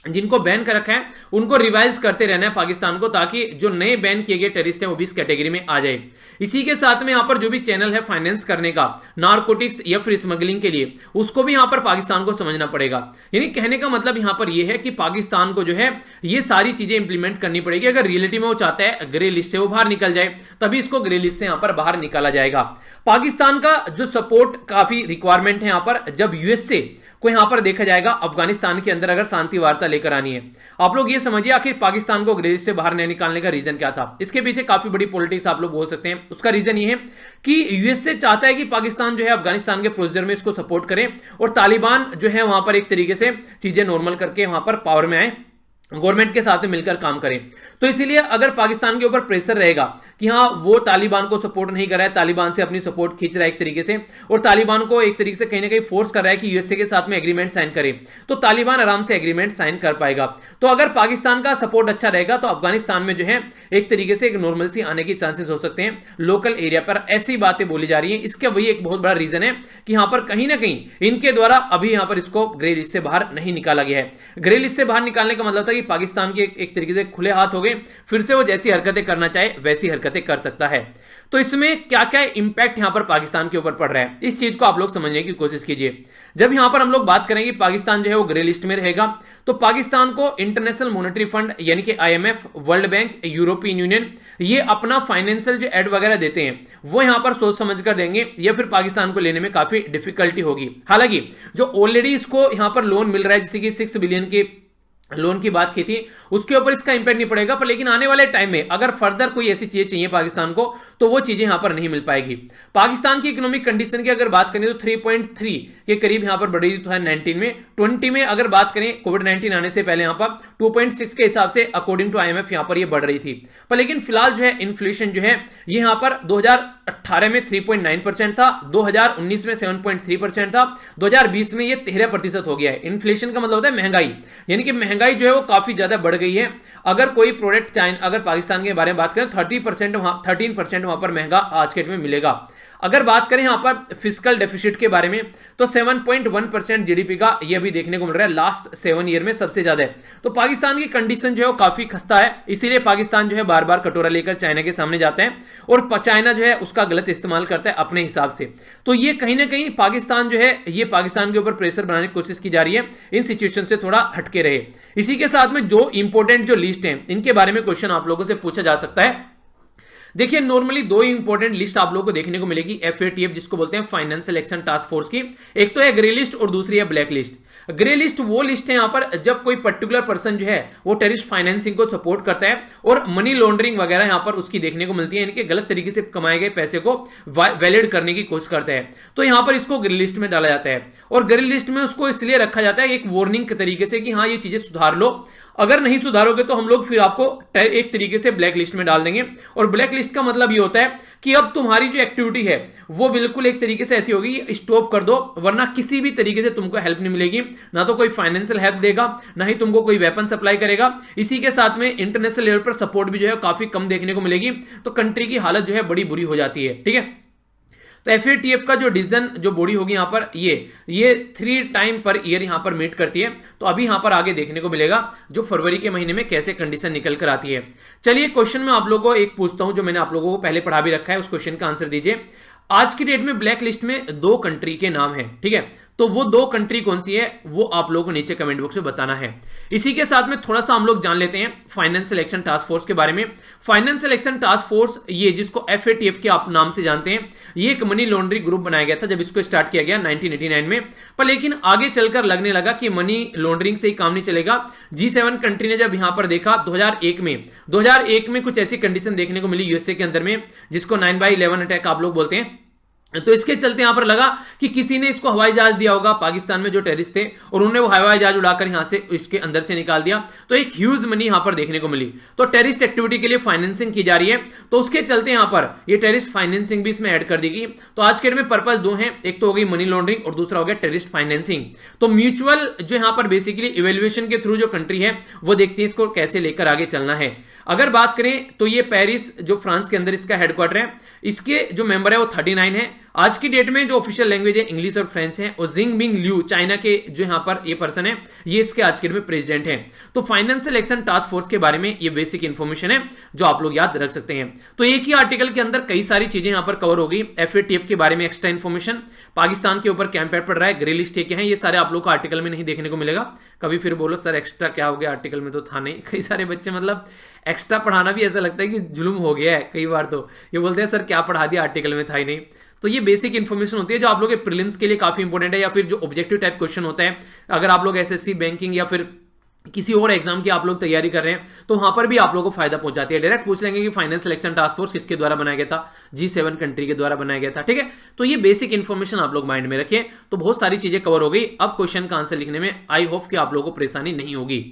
जिनको बैन कर रखा है, उनको रिवाइज करते रहना है पाकिस्तान को, ताकि जो नए बैन किए गए टेररिस्ट हैं वो भी इस कैटेगरी में आ जाए। इसी के साथ में यहां पर जो भी चैनल है फाइनेंस करने का नारकोटिक्स या फिर स्मगलिंग के लिए, उसको भी यहां पर पाकिस्तान को समझना पड़ेगा। यानी कहने का मतलब यहां पर यह है कि पाकिस्तान को जो है ये सारी चीजें इंप्लीमेंट करनी पड़ेगी। अगर रियलिटी में वो चाहता है ग्रे लिस्ट से वो बाहर निकल जाए, तभी इसको ग्रे लिस्ट से यहां पर बाहर निकाला जाएगा। पाकिस्तान का जो सपोर्ट काफी रिक्वायरमेंट है यहां पर, जब यूएसए को यहां पर देखा जाएगा अफगानिस्तान के अंदर अगर शांति वार्ता लेकर आनी है। आप लोग ये समझिए आखिर पाकिस्तान को ग्रे लिस्ट से बाहर नहीं निकालने का रीजन क्या था। इसके पीछे काफी बड़ी पॉलिटिक्स आप लोग बोल सकते हैं। उसका रीजन ये है कि यूएसए चाहता है कि पाकिस्तान जो है अफगानिस्तान के प्रोसीजर में इसको सपोर्ट करे और तालिबान जो है वहां पर एक तरीके से चीजें नॉर्मल करके वहां पर पावर में आए, गवर्नमेंट के साथ मिलकर काम करें। तो इसलिए अगर पाकिस्तान के ऊपर प्रेशर रहेगा कि हाँ वो तालिबान को सपोर्ट नहीं कर रहा है, तालिबान से अपनी सपोर्ट खींच रहा है एक तरीके से, और तालिबान को एक तरीके से कहीं ना कहीं फोर्स कर रहा है कि यूएसए के साथ में एग्रीमेंट साइन करे, तो तालिबान आराम से एग्रीमेंट साइन कर पाएगा। तो अगर पाकिस्तान का सपोर्ट अच्छा रहेगा तो अफगानिस्तान में जो है एक तरीके से एक नॉर्मलसी आने की चांसेस हो सकते हैं लोकल एरिया पर। ऐसी बातें बोली जा रही है। इसका वही एक बहुत बड़ा रीजन है कि यहां पर कहीं ना कहीं इनके द्वारा अभी यहां पर इसको ग्रे लिस्ट से बाहर नहीं निकाला गया है। ग्रे लिस्ट से बाहर निकालने का मतलब था कि पाकिस्तान के एक तरीके से खुले हाथ हो गए, फिर से वो जैसी हरकतें करना चाहे वैसी हरकतें कर सकता है। तो इसमें क्या क्या इंपैक्ट यहां पर पाकिस्तान के ऊपर पड़ रहा है, इस चीज को आप लोग समझने की कोशिश कीजिए। जब यहां पर हम लोग बात करेंगे पाकिस्तान जो है वो ग्रे लिस्ट में रहेगा, तो पाकिस्तान को इंटरनेशनल मॉनेटरी फंड यानी कि IMF, world bank, European union ये अपना फाइनेंशियल जो एड वगैरह देते हैं वो यहां पर सोच समझ कर देंगे, या फिर पाकिस्तान को लेने में काफी डिफिकल्टी होगी। हालांकि जो ऑलरेडी इसको यहां पर लोन मिल रहा है, जैसे कि 6 बिलियन के लोन की बात की थी, उसके ऊपर इसका इंपैक्ट नहीं पड़ेगा। पर लेकिन आने वाले टाइम में अगर फर्दर कोई ऐसी चीजें चाहिए पाकिस्तान को, तो वो चीजें यहां पर नहीं मिल पाएगी। पाकिस्तान की इकोनॉमिक कंडीशन की अगर बात करें तो 3.3 के करीब यहां पर बढ़ी थी 2019 में। 20 में अगर बात करें कोविड-19 आने से पहले यहां पर 2.6 के हिसाब से अकॉर्डिंग टू आईएमएफ यहां पर ये बढ़ रही थी। पर लेकिन फिलहाल जो है इन्फ्लेशन जो है ये यहां पर 2018 में 3.9% था, 2019 में 7.3% था, 2020 में ये 13% हो गया है। इन्फ्लेशन का मतलब होता है महंगाई, यानी कि महंगाई जो है वो काफी ज्यादा बढ़ गई है। अगर कोई प्रोडक्ट चाइना, अगर पाकिस्तान के बारे में बात करें 13% वहां पर महंगा आज के डेट में मिलेगा। अगर बात करें यहां पर फिस्कल डेफिसिट के बारे में, तो 7.1% जीडीपी का ये भी देखने को मिल रहा है, लास्ट 7 ईयर में सबसे ज्यादा है। तो पाकिस्तान की कंडीशन जो है वो काफी खस्ता है, इसीलिए पाकिस्तान जो है बार बार कटोरा लेकर चाइना के सामने जाता है और चाइना जो है उसका गलत इस्तेमाल करता है अपने हिसाब से। तो ये कहीं ना कहीं पाकिस्तान जो है ये पाकिस्तान के ऊपर प्रेशर बनाने की कोशिश की जा रही है, इन सिचुएशन से थोड़ा हटके रहे। इसी के साथ में जो इंपॉर्टेंट जो लिस्ट है इनके बारे में क्वेश्चन आप लोगों से पूछा जा सकता है। देखिए नॉर्मली दो ही इंपॉर्टेंट लिस्ट आप लोगों को देखने को मिलेगी FATF जिसको बोलते हैं फाइनेंशियल एक्शन टास्क फोर्स की। एक तो है ग्रे लिस्ट और दूसरी है ब्लैक लिस्ट। ग्रे लिस्ट वो लिस्ट है यहां पर जब कोई पर्टिकुलर पर्सन जो है वो टेररिस्ट फाइनेंसिंग को सपोर्ट करता है और मनी लॉन्ड्रिंग वगैरह यहां पर उसकी देखने को मिलती है, इनके गलत तरीके से कमाए गए पैसे को वैलिड करने की कोशिश करता है, तो यहां पर इसको ग्रे लिस्ट में डाला जाता है। और ग्रे लिस्ट में उसको इसलिए रखा जाता है एक वार्निंग के तरीके से कि हाँ ये चीजें सुधार लो, अगर नहीं सुधारोगे तो हम लोग फिर आपको एक तरीके से ब्लैक लिस्ट में डाल देंगे। और ब्लैक लिस्ट का मतलब ये होता है कि अब तुम्हारी जो एक्टिविटी है वो बिल्कुल एक तरीके से ऐसी होगी, स्टॉप कर दो, वरना किसी भी तरीके से तुमको हेल्प नहीं मिलेगी, ना तो कोई फाइनेंशियल हेल्प देगा, ना ही तुमको कोई वेपन सप्लाई करेगा। इसी के साथ में इंटरनेशनल लेवल पर सपोर्ट भी जो है काफी कम देखने को मिलेगी, तो कंट्री की हालत जो है बड़ी बुरी हो जाती है। ठीक है, तो FATF का जो डिसीजन जो बॉडी होगी यहाँ पर ये 3 टाइम पर ईयर यहाँ पर मीट करती है। तो अभी यहाँ पर आगे देखने को मिलेगा जो फरवरी के महीने में कैसे कंडीशन निकल कर आती है। चलिए क्वेश्चन में आप लोगों को एक पूछता हूं जो मैंने आप लोगों को पहले पढ़ा भी रखा है, उस क्वेश्चन का आंसर दीजिए। आज की डेट में ब्लैक लिस्ट में 2 कंट्री के नाम है, ठीक है, तो वो 2 कंट्री कौन सी है वो आप लोगों को नीचे कमेंट बॉक्स में बताना है। इसी के साथ में थोड़ा सा हम लोग जान लेते हैं फाइनेंशियल एक्शन टास्क फोर्स के बारे में। फाइनेंशियल एक्शन टास्क फोर्स ये जिसको FATF के आप नाम से जानते हैं, ये एक मनी लॉन्ड्रिंग ग्रुप बनाया गया था जब इसको स्टार्ट किया गया 1989 में। पर लेकिन आगे चलकर लगने लगा कि मनी लॉन्ड्रिंग से ही काम नहीं चलेगा। G7 कंट्री ने जब यहां पर देखा 2001 में कुछ ऐसी कंडीशन देखने को मिली यूएसए के अंदर में, जिसको 9/11 अटैक आप लोग बोलते हैं, तो इसके चलते यहां पर लगा कि किसी ने इसको हवाई जहाज दिया होगा, पाकिस्तान में जो टेररिस्ट थे, और उन्होंने वो हवाई जहाज उड़ाकर यहां से इसके अंदर से निकाल दिया। तो एक ह्यूज मनी यहां पर देखने को मिली। तो टेररिस्ट एक्टिविटी के लिए फाइनेंसिंग की जा रही है, तो उसके चलते यहां पर ये टेररिस्ट फाइनेंसिंग भी इसमें ऐड कर दी गई। तो आज के डेट में पर्पस दो हैं, एक तो हो गई मनी लॉन्ड्रिंग और दूसरा हो गया टेररिस्ट फाइनेंसिंग। तो म्यूचुअल जो यहां पर बेसिकली इवेल्युएशन के थ्रू जो कंट्री है वो देखती है इसको कैसे लेकर आगे चलना है। अगर बात करें तो ये पेरिस जो फ्रांस के अंदर इसका हेडक्वार्टर है, इसके जो मेंबर है वो 39 है। आज की डेट में जो ऑफिशियल लैंग्वेज है इंग्लिश और फ्रेंच है, और जिंगबिंग लियू चाइना के जो यहां पर ये पर्सन है, ये इसके आज के डेट में प्रेसिडेंट है। तो फाइनेंशियल एक्शन टास्क फोर्स के बारे में ये बेसिक इंफॉर्मेशन है जो आप लोग याद रख सकते हैं। तो एक ही आर्टिकल के अंदर कई सारी चीजें यहां पर कवर होगी। FATF के बारे में एक्स्ट्रा इंफॉर्मेशन, पाकिस्तान के ऊपर कैंपेन पड़ रहा है, ग्रे लिस्ट क्या है, ये सारे आप लोग को आर्टिकल में नहीं देखने को मिलेगा। कभी फिर बोलो सर एक्स्ट्रा क्या हो गया, आर्टिकल में तो था नहीं। कई सारे बच्चे मतलब एक्स्ट्रा पढ़ाना भी ऐसा लगता है कि जुल्म हो गया है, कई बार तो ये बोलते हैं सर क्या पढ़ा दिया, आर्टिकल में था ही नहीं। तो ये बेसिक इन्फॉर्मेशन होती है जो आप लोग के प्रीलिम्स के लिए काफी इंपॉर्टेंट है, या फिर जो ऑब्जेक्टिव टाइप क्वेश्चन होता है, अगर आप लोग SSC बैंकिंग या फिर किसी और एग्जाम की आप लोग तैयारी कर रहे हैं तो वहां पर भी आप लोगों को फायदा पहुंचाती है। डायरेक्ट पूछ लेंगे कि फाइनेंशियल एक्शन टास्क फोर्स किसके द्वारा बनाया गया था, G7 कंट्री के द्वारा बनाया गया था, ठीक है। तो ये बेसिक इंफॉर्मेशन आप लोग माइंड में रखिए। तो बहुत सारी चीजें कवर हो गई। अब क्वेश्चन का आंसर लिखने में आई होप कि आप लोगों को परेशानी नहीं होगी।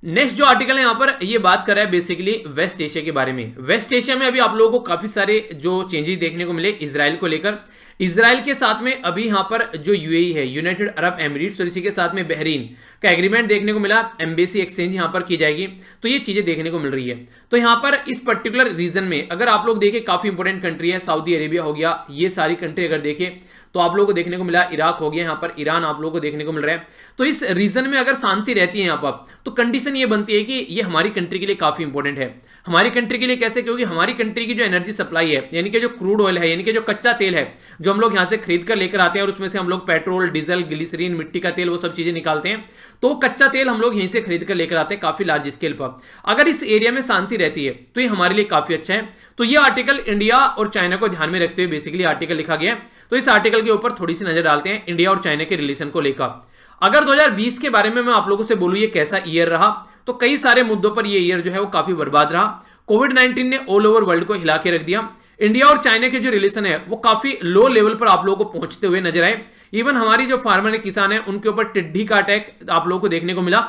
नेक्स्ट जो आर्टिकल है यहां पर ये बात कर रहा है बेसिकली वेस्ट एशिया के बारे में। वेस्ट एशिया में अभी आप लोगों को काफी सारे जो चेंजेस देखने को मिले इजराइल को लेकर। इजराइल के साथ में अभी यहां पर जो UAE है, यूनाइटेड अरब एमिरेट्स, और इसी के साथ में बहरीन का एग्रीमेंट देखने को मिला। एम्बेसी एक्सचेंज यहां पर की जाएगी, तो ये चीजें देखने को मिल रही है। तो यहां पर इस पर्टिकुलर रीजन में अगर आप लोग देखें काफी इंपॉर्टेंट कंट्री है, सऊदी अरेबिया हो गया, ये सारी कंट्री अगर देखें तो आप लोगों को देखने को मिला, इराक हो गया, यहां पर ईरान आप लोगों को देखने को मिल रहा है। तो इस रीजन में अगर शांति रहती है यहां पर, तो कंडीशन ये बनती है कि ये हमारी कंट्री के लिए काफी इंपॉर्टेंट है। हमारी कंट्री के लिए कैसे, क्योंकि हमारी कंट्री की जो एनर्जी सप्लाई है, यानी कि जो क्रूड ऑयल है, यानी कि जो कच्चा तेल है जो हम लोग यहां से खरीद कर लेकर आते हैं, और उसमें से हम लोग पेट्रोल, डीजल, ग्लिसरीन, मिट्टी का तेल, वो सब चीजें निकालते हैं, तो कच्चा तेल हम लोग यहीं से खरीद कर लेकर आते हैं काफी लार्ज स्केल पर। अगर इस एरिया में शांति रहती है तो ये हमारे लिए काफी अच्छा है। तो ये आर्टिकल इंडिया और चाइना को ध्यान में रखते हुए बेसिकली आर्टिकल लिखा गया है। तो इस आर्टिकल के ऊपर थोड़ी सी नजर डालते हैं इंडिया और चाइना के रिलेशन को लेकर। अगर 2020 के बारे में मैं आप लोगों से बोलूं ये कैसा ईयर रहा, तो कई सारे मुद्दों पर ये ईयर जो है वो काफी बर्बाद रहा। कोविड-19 ने ऑल ओवर वर्ल्ड को हिला के रख दिया। इंडिया और चाइना के जो रिलेशन है वो काफी लो लेवल पर आप लोगों को पहुंचते हुए नजर आए। इवन हमारी जो फार्मर है, किसान है, उनके ऊपर टिड्डी का अटैक आप लोगों को देखने को मिला।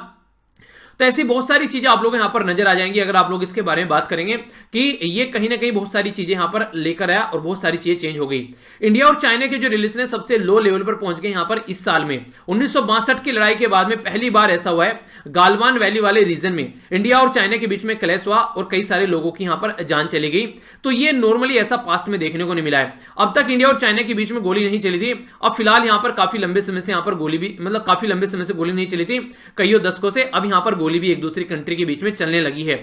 तो ऐसी बहुत सारी चीजें आप लोग यहां पर नजर आ जाएंगी अगर आप लोग इसके बारे में बात करेंगे कि ये कहीं ना कहीं बहुत सारी चीजें यहां पर लेकर आया और बहुत सारी चीजें चेंज हो गई। इंडिया और चाइना के जो रिलेशन है सबसे लो लेवल पर पहुंच गए यहां पर इस साल में। 1962 की लड़ाई के बाद में पहली बार ऐसा हुआ है, गालवान वैली वाले रीजन में इंडिया और चाइना के बीच में क्लैश हुआ और कई सारे लोगों की यहां पर जान चली गई। तो ये नॉर्मली ऐसा पास्ट में देखने को नहीं मिला है। अब तक इंडिया और चाइना के बीच में गोली नहीं चली थी। अब फिलहाल यहां पर काफी लंबे समय से यहां पर गोली भी, मतलब काफी लंबे समय से गोली नहीं चली थी, कईयों दशकों से। अब यहां पर गोली भी एक दूसरी कंट्री के बीच में चलने लगी है।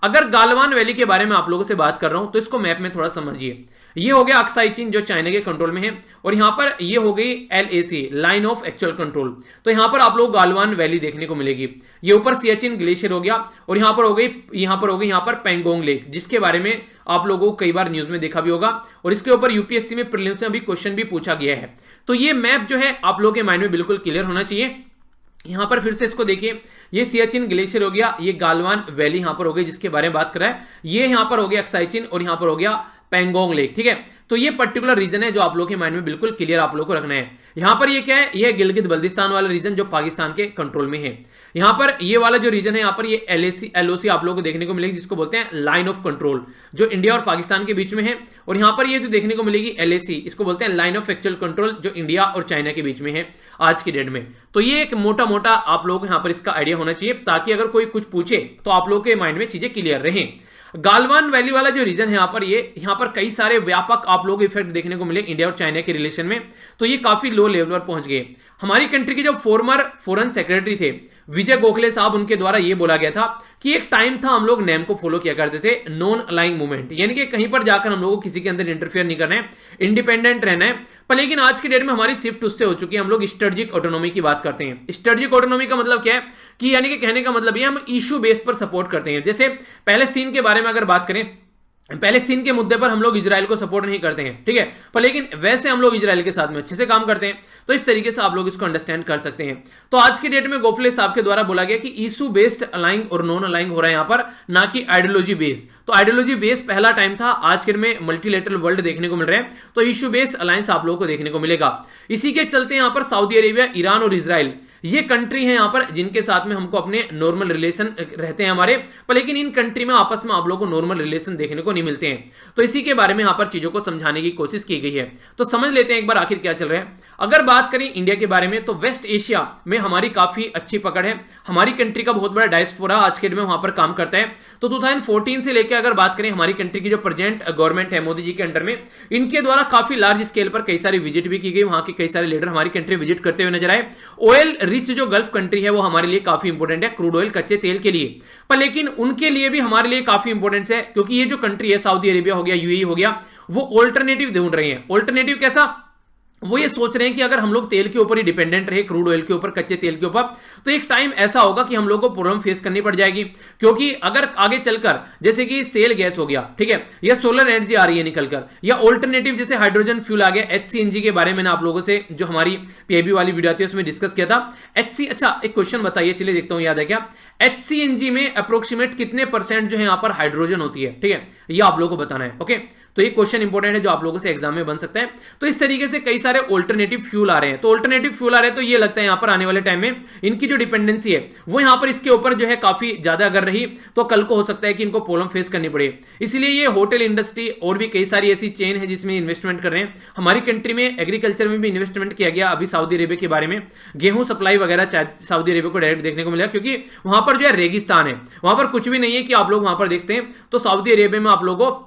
अगर गालवान वैली के बारे में आप लोगों से बात कर रहा हूं तो इसको मैप में थोड़ा समझिए। ये हो गया अक्साई चीन जो चाइना के कंट्रोल में है, और यहां पर ये हो गई LAC, line of actual control. तो यहां पर आप लोग गालवान वैली देखने को मिलेगी। ये ऊपर सियाचिन ग्लेशियर हो गया, और यहां पर हो गई यहां पर पेंगोंग लेक, जिसके बारे में आप लोगों को कई बार न्यूज में देखा भी होगा, और इसके ऊपर यूपीएससी में प्रीलिम्स में भी क्वेश्चन भी पूछा गया है। तो ये मैप जो है आप लोगों के माइंड में बिल्कुल क्लियर होना चाहिए। यहां पर फिर से इसको देखिए, ये सियाचिन ग्लेशियर हो गया, ये गालवान वैली यहां पर हो गई जिसके बारे में बात कर रहा है, ये यहां पर हो गया अक्साई चीन, और यहां पर हो गया पेंगोंग लेक, ठीक है। तो ये पर्टिकुलर रीजन है जो आप लोगों के माइंड में बिल्कुल क्लियर आप लोगों को रखना है। यहां पर ये क्या है, ये गिलगित बल्तिस्तान वाला रीजन जो पाकिस्तान के कंट्रोल में है। यहां पर ये वाला जो रीजन है, यहां पर ये LOC आप लोगों को देखने को मिलेगी, जिसको बोलते हैं लाइन ऑफ कंट्रोल, जो इंडिया और पाकिस्तान के बीच में है। और यहां पर ये जो देखने को मिलेगी LAC, इसको बोलते हैं लाइन ऑफ एक्चुअल कंट्रोल, जो इंडिया और चाइना के बीच में है आज की डेट में। तो ये एक मोटा मोटा आप लोग यहां पर इसका आइडिया होना चाहिए, ताकि अगर कोई कुछ पूछे तो आप लोगों के माइंड में चीजें क्लियर रहें। गालवान वैली वाला जो रीजन है यहां पर कई सारे व्यापक आप लोग इफेक्ट देखने को मिले इंडिया और चाइना के रिलेशन में। तो ये काफी लो लेवल पर पहुंच गए। हमारी कंट्री के जो फॉर्मर फॉरेन सेक्रेटरी थे विजय गोखले साहब, उनके द्वारा ये बोला गया था कि एक टाइम था हम लोग नेम को फॉलो किया करते थे, नॉन अलाइंग मूवमेंट, यानी कि कहीं पर जाकर हम लोगों को किसी के अंदर इंटरफेयर नहीं करना है, इंडिपेंडेंट रहना है। पर लेकिन आज की डेट में हमारी शिफ्ट उससे हो चुकी है, हम लोग स्ट्रेटेजिक ऑटोनॉमी की बात करते हैं। स्ट्रेटेजिक ऑटोनॉमी का मतलब क्या है कि यानी कि कहने का मतलब ये हम इशू बेस पर सपोर्ट करते हैं। जैसे पैलेस्तीन के बारे में अगर बात करें पैलेस्तीन के मुद्दे पर हम लोग इजराइल को सपोर्ट नहीं करते हैं, ठीक है, पर लेकिन वैसे हम लोग इजराइल के साथ में अच्छे से काम करते हैं। तो इस तरीके से आप लोग इसको अंडरस्टैंड कर सकते हैं। तो आज की डेट में गोखले साहब के द्वारा बोला गया कि इशू बेस्ड अलाइंग और नॉन अलाइंग हो रहा है यहां पर, ना कि आइडियोलॉजी बेस। तो आइडियोलॉजी बेस पहला टाइम था, आज के डेट में मल्टीलेटरल वर्ल्ड देखने को मिल रहे हैं, तो इशू बेस्ड अलायंस आप लोगों को देखने को मिलेगा। इसी के चलते यहां पर सऊदी अरेबिया, ईरान और इजराइल ये कंट्री है यहां पर जिनके साथ में हमको अपने नॉर्मल रिलेशन रहते हैं हमारे, पर लेकिन इन कंट्री में आपस में आप लोगों को नॉर्मल रिलेशन देखने को नहीं मिलते हैं। तो इसी के बारे में यहां पर चीजों को समझाने की कोशिश की गई है। तो समझ लेते हैं एक बार आखिर क्या चल रहा है। अगर बात करें इंडिया के बारे में, तो वेस्ट एशिया में हमारी काफी अच्छी पकड़ है। हमारी कंट्री का बहुत बड़ा डायस्पोरा आज के डेट में वहां पर काम करता है। तो 2014 से लेकर अगर बात करें हमारी कंट्री की जो प्रेजेंट गवर्नमेंट है मोदी जी के अंडर में, इनके द्वारा काफी लार्ज स्केल पर कई सारी विजिट भी की गई। वहां के कई सारे लीडर हमारी कंट्री विजिट करते हुए नजर आए। ऑयल रिच जो गल्फ कंट्री है वो हमारे लिए काफी इंपॉर्टेंट है, क्रूड ऑयल कच्चे तेल के लिए, पर लेकिन उनके लिए भी हमारे लिए काफी इंपॉर्टेंस है, क्योंकि ये जो कंट्री है सऊदी अरेबिया हो गया, यूएई हो गया, वो ऑल्टरनेटिव ढूंढ रही है। ऑल्टरनेटिव कैसा? वो ये सोच रहे हैं कि अगर हम लोग तेल के ऊपर ही डिपेंडेंट रहे, क्रूड ऑयल के ऊपर, कच्चे तेल के ऊपर, तो एक टाइम ऐसा होगा कि हम लोग को प्रॉब्लम फेस करनी पड़ जाएगी। क्योंकि अगर आगे चलकर जैसे कि सेल गैस हो गया, ठीक है, या सोलर एनर्जी आ रही है निकलकर, या ऑल्टरनेटिव जैसे हाइड्रोजन फ्यूल आ गया, HCNG के बारे में ना आप लोगों से जो हमारी पीआईबी वाली वीडियो आती है उसमें डिस्कस किया था। अच्छा एक क्वेश्चन बताइए, चलिए देखता हूं याद है क्या। HCNG में अप्रोक्सीमेट कितने % जो है यहां पर हाइड्रोजन होती है, ठीक है, ये आप लोगों को बताना है। ओके, तो ये क्वेश्चन इंपॉर्टेंट है जो आप लोगों से एग्जाम में बन सकता है। तो इस तरीके से कई सारे ऑल्टरनेटिव फ्यूल आ रहे हैं। तो ऑल्टरनेटिव फ्यूल आ रहे हैं, तो ये लगता है यहां पर आने वाले टाइम में इनकी जो डिपेंडेंसी है वो यहां पर इसके ऊपर जो है काफी ज्यादा अगर रही, तो कल को हो सकता है कि इनको प्रॉब्लम फेस करनी पड़े। इसलिए ये होटल इंडस्ट्री और भी कई सारी ऐसी चेन है जिसमें इन्वेस्टमेंट कर रहे हैं। हमारी कंट्री में एग्रीकल्चर में भी इन्वेस्टमेंट किया गया अभी सऊदी अरेबिया के बारे में। गेहूं सप्लाई वगैरह सऊदी अरेबिया को डायरेक्ट देखने को मिला, क्योंकि वहां पर जो है रेगिस्तान है, वहां पर कुछ भी नहीं है कि आप लोग वहां पर देखते हैं। तो सऊदी अरेबिया में आप लोगों को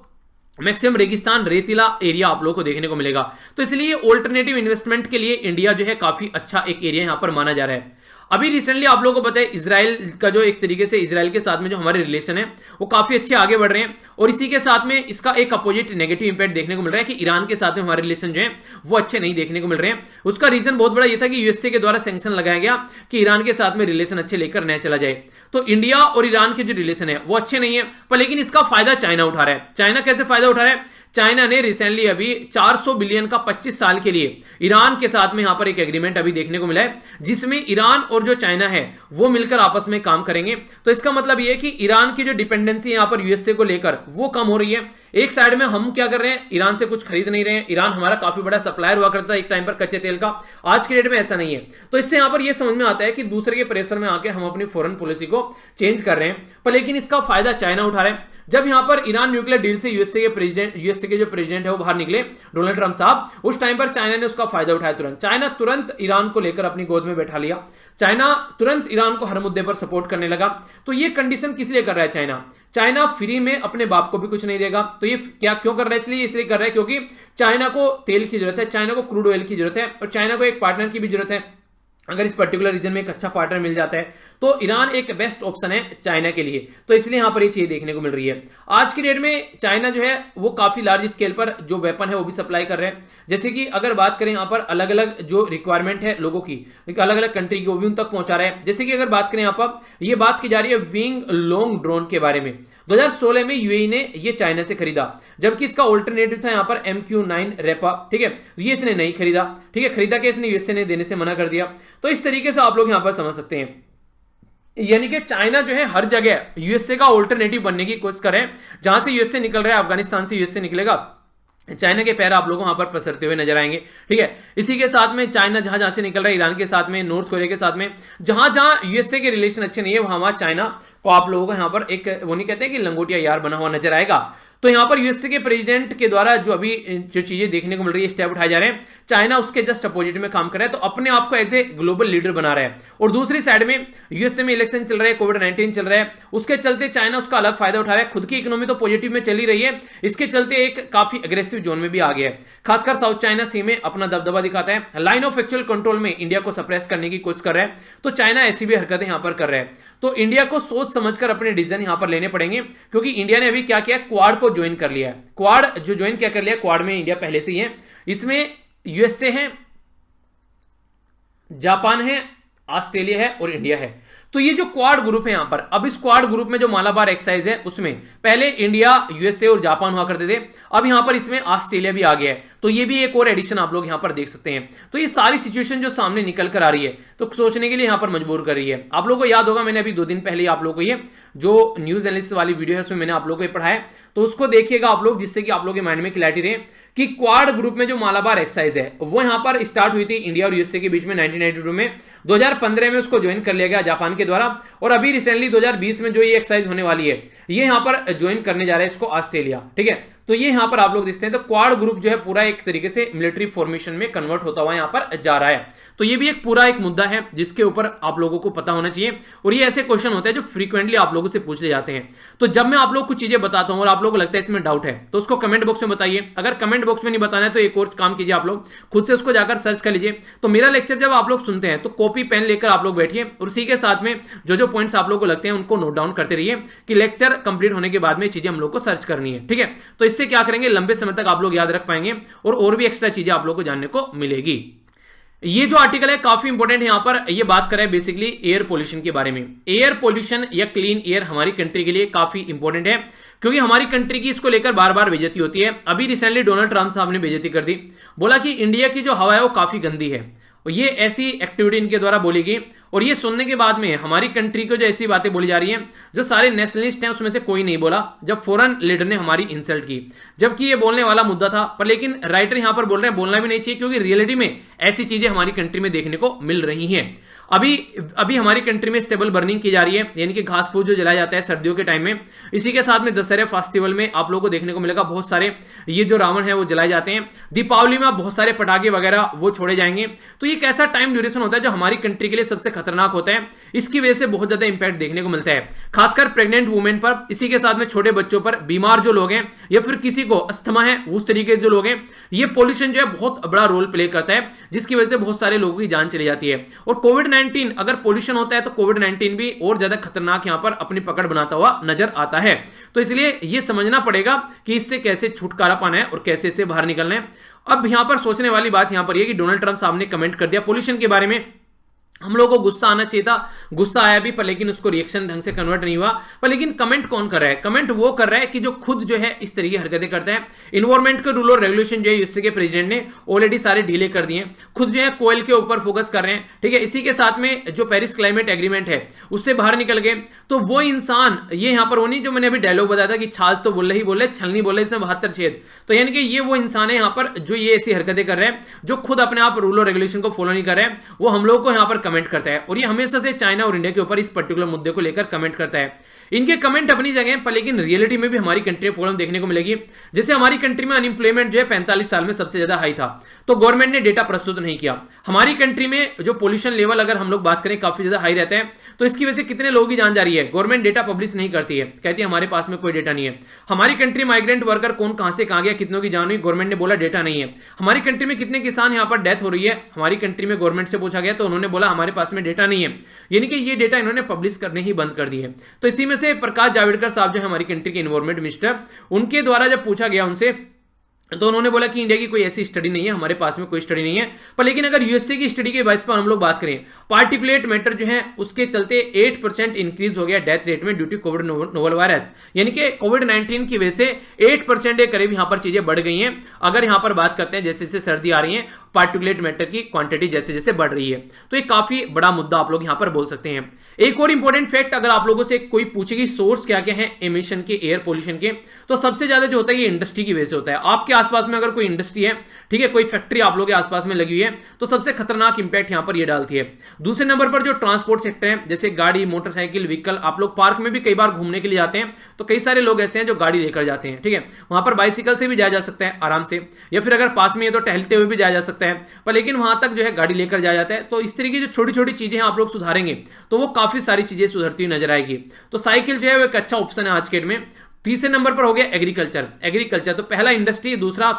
मैक्सिमम रेगिस्तान, रेतीला एरिया आप लोगों को देखने को मिलेगा। तो इसलिए ऑल्टरनेटिव इन्वेस्टमेंट के लिए इंडिया जो है काफी अच्छा एक एरिया यहां पर माना जा रहा है। अभी रिसेंटली आप लोगों को पता है इजराइल का जो एक तरीके से इजराइल के साथ में जो हमारे रिलेशन है वो काफी अच्छे आगे बढ़ रहे हैं, और इसी के साथ में इसका एक अपोजिट नेगेटिव इंपैक्ट देखने को मिल रहा है कि ईरान के साथ में हमारे रिलेशन जो है वो अच्छे नहीं देखने को मिल रहे हैं। उसका रीजन बहुत बड़ा ये था कि यूएसए के द्वारा सैंक्शन लगाया गया कि ईरान के साथ में रिलेशन अच्छे लेकर नया चला जाए। तो इंडिया और ईरान के जो रिलेशन है वो अच्छे नहीं है, पर लेकिन इसका फायदा चाइना उठा रहा है। चाइना कैसे फायदा उठा रहा है? चाइना ने रिसेंटली अभी 400 बिलियन का 25 साल के लिए ईरान के साथ में यहां पर एक एग्रीमेंट अभी देखने को मिला है, जिसमें ईरान और जो चाइना है वो मिलकर आपस में काम करेंगे। तो इसका मतलब ये है कि ईरान की जो डिपेंडेंसी यहां पर यूएसए को लेकर वो कम हो रही है। एक साइड में हम क्या कर रहे हैं, ईरान से कुछ खरीद नहीं रहे हैं। ईरान हमारा काफी बड़ा सप्लायर हुआ करता है एक टाइम पर कच्चे तेल का, आज के डेट में ऐसा नहीं है। तो इससे यहां पर यह समझ में आता है कि दूसरे के प्रेशर में आके हम अपनी फॉरेन पॉलिसी को चेंज कर रहे हैं, पर लेकिन इसका फायदा चाइना उठा रहे हैं। जब यहां पर ईरान न्यूक्लियर डील से यूएसए के जो प्रेसिडेंट है वो बाहर निकले, डोनाल्ड ट्रंप साहब, उस टाइम पर चाइना ने उसका फायदा उठाया। चाइना तुरंत ईरान को लेकर अपनी गोद में बैठा लिया। चाइना तुरंत ईरान को हर मुद्दे पर सपोर्ट करने लगा। तो ये कंडीशन किस लिए कर रहा है चाइना? चाइना फ्री में अपने बाप को भी कुछ नहीं देगा। तो ये क्या क्यों कर रहा है? इसलिए कर रहा है क्योंकि चाइना को तेल की जरूरत है, चाइना को क्रूड ऑयल की जरूरत है, और चाइना को एक पार्टनर की भी जरूरत है। अगर इस पर्टिकुलर रीजन में एक अच्छा पार्टनर मिल जाता है तो ईरान एक बेस्ट ऑप्शन है चाइना के लिए। तो इसलिए यहां पर ये चीज देखने को मिल रही है। आज की डेट में चाइना जो है वो काफी लार्ज स्केल पर जो वेपन है वो भी सप्लाई कर रहे हैं। जैसे कि अगर बात करें यहां पर अलग अलग जो रिक्वायरमेंट है लोगों की, अलग अलग कंट्री की, वो भी उन तक पहुंचा रहे हैं। जैसे कि अगर बात करें यहां पर ये बात की जा रही है विंग लोंग ड्रोन के बारे में। 2016 में यूएई ने ये चाइना से खरीदा, जबकि इसका ऑल्टरनेटिव था यहां पर MQ-9 रेपा, ठीक है, ये इसने नहीं खरीदा। ठीक है, खरीदा कि इसने यूएसए ने देने से मना कर दिया। तो इस तरीके से आप लोग यहां पर समझ सकते हैं, यानी कि चाइना जो है हर जगह यूएसए का ऑल्टरनेटिव बनने की कोशिश करें। जहां से यूएसए निकल रहा है, अफगानिस्तान से यूएसए निकलेगा, चाइना के पैर आप लोगों वहां पर पसरते हुए नजर आएंगे। ठीक है, इसी के साथ में चाइना जहां जहां से निकल रहा है, ईरान के साथ में, नॉर्थ कोरिया के साथ में, जहां जहां यूएसए के रिलेशन अच्छे नहीं है वहां चाइना को आप लोगों को यहां पर एक, वो नहीं कहते कि लंगोटिया यार बना हुआ नजर आएगा। तो यहां पर यूएसए के प्रेसिडेंट के द्वारा जो अभी जो चीजें देखने को मिल रही है, स्टेप उठाए जा रहे हैं, चाइना उसके जस्ट अपोजिट में काम कर रहा है। तो अपने आप को एज ए ग्लोबल लीडर बना रहा है। और दूसरी साइड में यूएसए में इलेक्शन चल रहा है, कोविड-19 चल रहा है, उसके चलते चाइना उसका अलग फायदा उठा रहा है। खुद की इकोनॉमी तो पॉजिटिव में चली रही है, इसके चलते एक काफी अग्रेसिव जोन में भी आ गया है। खासकर साउथ चाइना सी में अपना दबदबा दिखाता है, लाइन ऑफ एक्चुअल कंट्रोल में इंडिया को सप्रेस करने की कोशिश कर रहा है। तो चाइना ऐसी भी हरकतें यहां पर कर रहा है। तो इंडिया को सोच समझकर अपने डिसीजन यहां पर लेने पड़ेंगे, क्योंकि इंडिया ने अभी क्या किया, क्वाड को ज्वाइन कर लिया है। क्वाड जो ज्वाइन क्या कर लिया, क्वाड में इंडिया पहले से ही है। इसमें यूएसए है, जापान है, ऑस्ट्रेलिया है और इंडिया है। तो ये जो क्वाड ग्रुप है यहां पर, अब इस क्वाड ग्रुप में जो मालाबार एक्सरसाइज है उसमें पहले इंडिया, यूएसए और जापान हुआ करते थे, अब यहां पर इसमें ऑस्ट्रेलिया भी आ गया है, तो ये भी एक और एडिशन आप लोग यहां पर देख सकते हैं। तो ये सारी सिचुएशन जो सामने निकल कर आ रही है तो सोचने के लिए यहां पर मजबूर कर रही है। आप लोगों को याद होगा मैंने अभी 2 दिन पहले आप लोगों को ये जो न्यूज एनालिसिस वाली वीडियो है उसमें मैंने आप लोगों को ये पढ़ाया, तो उसको देखिएगा आप लोग, जिससे कि आप लोगों के माइंड में क्लैरिटी रहे कि क्वाड ग्रुप में जो मालाबार एक्सरसाइज है वो यहां पर स्टार्ट हुई थी इंडिया और यूएसए के बीच में 1992 में, 2015 में उसको ज्वाइन कर लिया गया जापान के द्वारा, और अभी रिसेंटली 2020 में जो ये एक्सरसाइज होने वाली है ये यहां पर ज्वाइन करने जा रहा है इसको ऑस्ट्रेलिया, ठीक है। तो ये यहां पर आप लोग देखते हैं, तो क्वाड ग्रुप जो है पूरा एक तरीके से मिलिट्री फॉर्मेशन में कन्वर्ट होता हुआ यहां पर जा रहा है। तो ये भी एक पूरा एक मुद्दा है जिसके ऊपर आप लोगों को पता होना चाहिए, और ये ऐसे क्वेश्चन होते हैं जो फ्रीक्वेंटली आप लोगों से पूछ ले जाते हैं। तो जब मैं आप लोग कुछ चीजें बताता हूं और आप लोगों को लगता है इसमें डाउट है तो उसको कमेंट बॉक्स में बताइए। अगर कमेंट बॉक्स में नहीं बताना है तो एक और काम कीजिए, आप लोग खुद से उसको जाकर सर्च कर लीजिए। तो मेरा लेक्चर जब आप लोग सुनते हैं तो कॉपी पेन लेकर आप लोग बैठिए और उसी के साथ में जो जो पॉइंट्स आप लोग को लगते हैं उनको नोट डाउन करते रहिए कि लेक्चर कंप्लीट होने के बाद में चीजें हम लोग को सर्च करनी है, ठीक है। तो इससे क्या करेंगे, लंबे समय तक आप लोग याद रख पाएंगे और भी एक्स्ट्रा चीजें आप लोग को जानने को मिलेगी। ये जो आर्टिकल है काफी इंपॉर्टेंट है, यहां पर ये बात करें बेसिकली एयर पोल्यूशन के बारे में। एयर पोल्यूशन या क्लीन एयर हमारी कंट्री के लिए काफी इंपॉर्टेंट है, क्योंकि हमारी कंट्री की इसको लेकर बार बार बेइज्जती होती है। अभी रिसेंटली डोनाल्ड ट्रंप साहब ने बेइज्जती कर दी, बोला कि इंडिया की जो हवा है वो काफी गंदी है, और ये ऐसी एक्टिविटी इनके द्वारा बोली गई। और ये सुनने के बाद में हमारी कंट्री को जो ऐसी बातें बोली जा रही हैं, जो सारे नेशनलिस्ट हैं उसमें से कोई नहीं बोला जब फॉरेन लीडर ने हमारी इंसल्ट की, जबकि ये बोलने वाला मुद्दा था। पर लेकिन राइटर यहां पर बोल रहे हैं बोलना भी नहीं चाहिए, क्योंकि रियलिटी में ऐसी चीजें हमारी कंट्री में देखने को मिल रही हैं। अभी हमारी कंट्री में स्टेबल बर्निंग की जा रही है, यानी कि घास फूस जो जलाया जाता है सर्दियों के टाइम में। इसी के साथ में दशहरे फेस्टिवल में आप लोगों को देखने को मिलेगा बहुत सारे ये जो रावण है वो जलाए जाते हैं। दीपावली में बहुत सारे पटाखे वगैरह वो छोड़े जाएंगे। तो ये कैसा टाइम ड्यूरेशन होता है जो हमारी कंट्री के लिए सबसे खतरनाक होता है, इसकी वजह से बहुत ज्यादा इंपैक्ट देखने को मिलता है, खासकर प्रेग्नेंट वुमेन पर, इसी के साथ में छोटे बच्चों पर, बीमार जो लोग हैं या फिर किसी को अस्थमा है उस तरीके के जो लोग हैं, ये पोल्यूशन जो है बहुत बड़ा रोल प्ले करता है, जिसकी वजह से बहुत सारे लोगों की जान चली जाती है। और कोविड-19 अगर पोल्यूशन होता है तो कोविड-19 भी और ज्यादा खतरनाक यहां पर अपनी पकड़ बनाता हुआ नजर आता है। तो इसलिए यह समझना पड़ेगा कि इससे कैसे छुटकारा पाना है और कैसे इससे बाहर निकलना है। अब यहां पर सोचने वाली बात यहां पर यह कि डोनाल्ड ट्रंप साहब ने कमेंट कर दिया पोल्यूशन के बारे में, हम लोगों को गुस्सा आना चाहिए था, गुस्सा आया भी, पर लेकिन उसको रिएक्शन ढंग से कन्वर्ट नहीं हुआ। पर लेकिन कमेंट कौन कर रहा है, कमेंट वो कर रहा है कि जो खुद जो है इस तरीके की हरकतें करता है। इन्वायरमेंट के रूल और रेगुलेशन जो है यूएसए के प्रेसिडेंट ने ऑलरेडी सारे ढीले कर दिए, खुद जो है कोयल के ऊपर फोकस कर रहे हैं, ठीक है। इसी के साथ में जो पेरिस क्लाइमेट एग्रीमेंट है उससे बाहर निकल गए। तो वो इंसान ये यहां पर वो नहीं जो मैंने अभी डायलॉग बताया था कि छाछ तो बोल रहे छल नहीं बोल रहे, इसमें 72 छेद। तो यानी कि ये वो इंसान है यहां पर जो ये ऐसी हरकतें कर रहे हैं, जो खुद अपने आप रूल और रेगुलेशन को फॉलो नहीं कर रहे हैं, वो हम लोग को यहां पर कमेंट करता है। और ये हमेशा से चाइना और इंडिया के ऊपर इस पर्टिकुलर मुद्दे को लेकर कमेंट करता है। इनके कमेंट अपनी जगह पर, लेकिन रियलिटी में भी हमारी कंट्री में प्रॉब्लम देखने को मिलेगी। जैसे हमारी कंट्री में अनएम्प्लॉयमेंट जो है 45 साल में सबसे ज्यादा हाई था, तो गवर्नमेंट ने डेटा प्रस्तुत नहीं किया। हमारी कंट्री में जो पोल्यूशन लेवल अगर हम लोग बात करें काफी ज्यादा हाई रहता है, तो इसकी वजह से कितने लोगों की जान जा रही है, गवर्नमेंट डेटा पब्लिश नहीं करती है, कहती है हमारे पास में कोई डेटा नहीं है। हमारी कंट्री माइग्रेंट वर्कर कौन कहां से कहां गया, कितनों की जान हुई, गवर्नमेंट ने बोला डेटा नहीं है। हमारी कंट्री में कितने किसान यहां पर डेथ हो रही है, हमारी कंट्री में गवर्नमेंट से पूछा गया तो उन्होंने बोला हमारे पास में डेटा नहीं है, यानी कि ये डेटा इन्होंने पब्लिश करने ही बंद कर दिए। तो इसी में से प्रकाश जावड़ेकर साहब जो है हमारी कंट्री के एनवायरमेंट मिनिस्टर, उनके द्वारा जब पूछा गया उनसे तो उन्होंने बोला कि इंडिया की कोई ऐसी स्टडी नहीं है, हमारे पास में कोई स्टडी नहीं है। पर लेकिन अगर यूएसए की स्टडी के बेस पर हम लोग बात करें, पार्टिकुलेट मैटर जो है उसके चलते 8% इंक्रीज हो गया डेथ रेट में due to COVID novel virus, यानी कि कोविड-19 की वजह से 8% के करीब यहां पर चीजें बढ़ गई हैं। अगर यहां पर बात करते हैं जैसे जैसे सर्दी आ रही है, पार्टिकुलेट मैटर की क्वांटिटी जैसे जैसे बढ़ रही है, तो एक काफी बड़ा मुद्दा आप लोग यहां पर बोल सकते हैं। एक और इंपॉर्टेंट फैक्ट अगर आप लोगों से कोई पूछेगी सोर्स क्या क्या है एमिशन के, एयर पोल्यूशन के, तो सबसे ज्यादा जो होता है ये इंडस्ट्री की वजह से होता है। आपके आसपास में अगर कोई इंडस्ट्री है, ठीक है, कोई फैक्ट्री आप लोगों के आसपास में लगी हुई है, तो सबसे खतरनाक इंपैक्ट यहां पर ये डालती है। दूसरे नंबर पर जो ट्रांसपोर्ट सेक्टर है, जैसे गाड़ी, मोटरसाइकिल, व्हीकल, आप लोग पार्क में भी कई बार घूमने के लिए जाते हैं, तो कई सारे लोग ऐसे हैं जो गाड़ी लेकर जाते हैं, ठीक है। वहां पर बाइसिकल से भी जाया जा सकता है आराम से, या फिर अगर पास में है तो टहलते हुए भी जाया जा सकता है, पर लेकिन वहां तक जो है गाड़ी लेकर जाया जाता है। तो इस तरीके की जो छोटी छोटी चीजें आप लोग सुधारेंगे तो वो काफी सारी चीजें सुधरती हुई नजर आएगी। तो साइकिल जो है वो एक अच्छा ऑप्शन है आज के डेट में। तीसरे नंबर पर हो गया एग्रीकल्चर। तो पहला इंडस्ट्री, दूसरा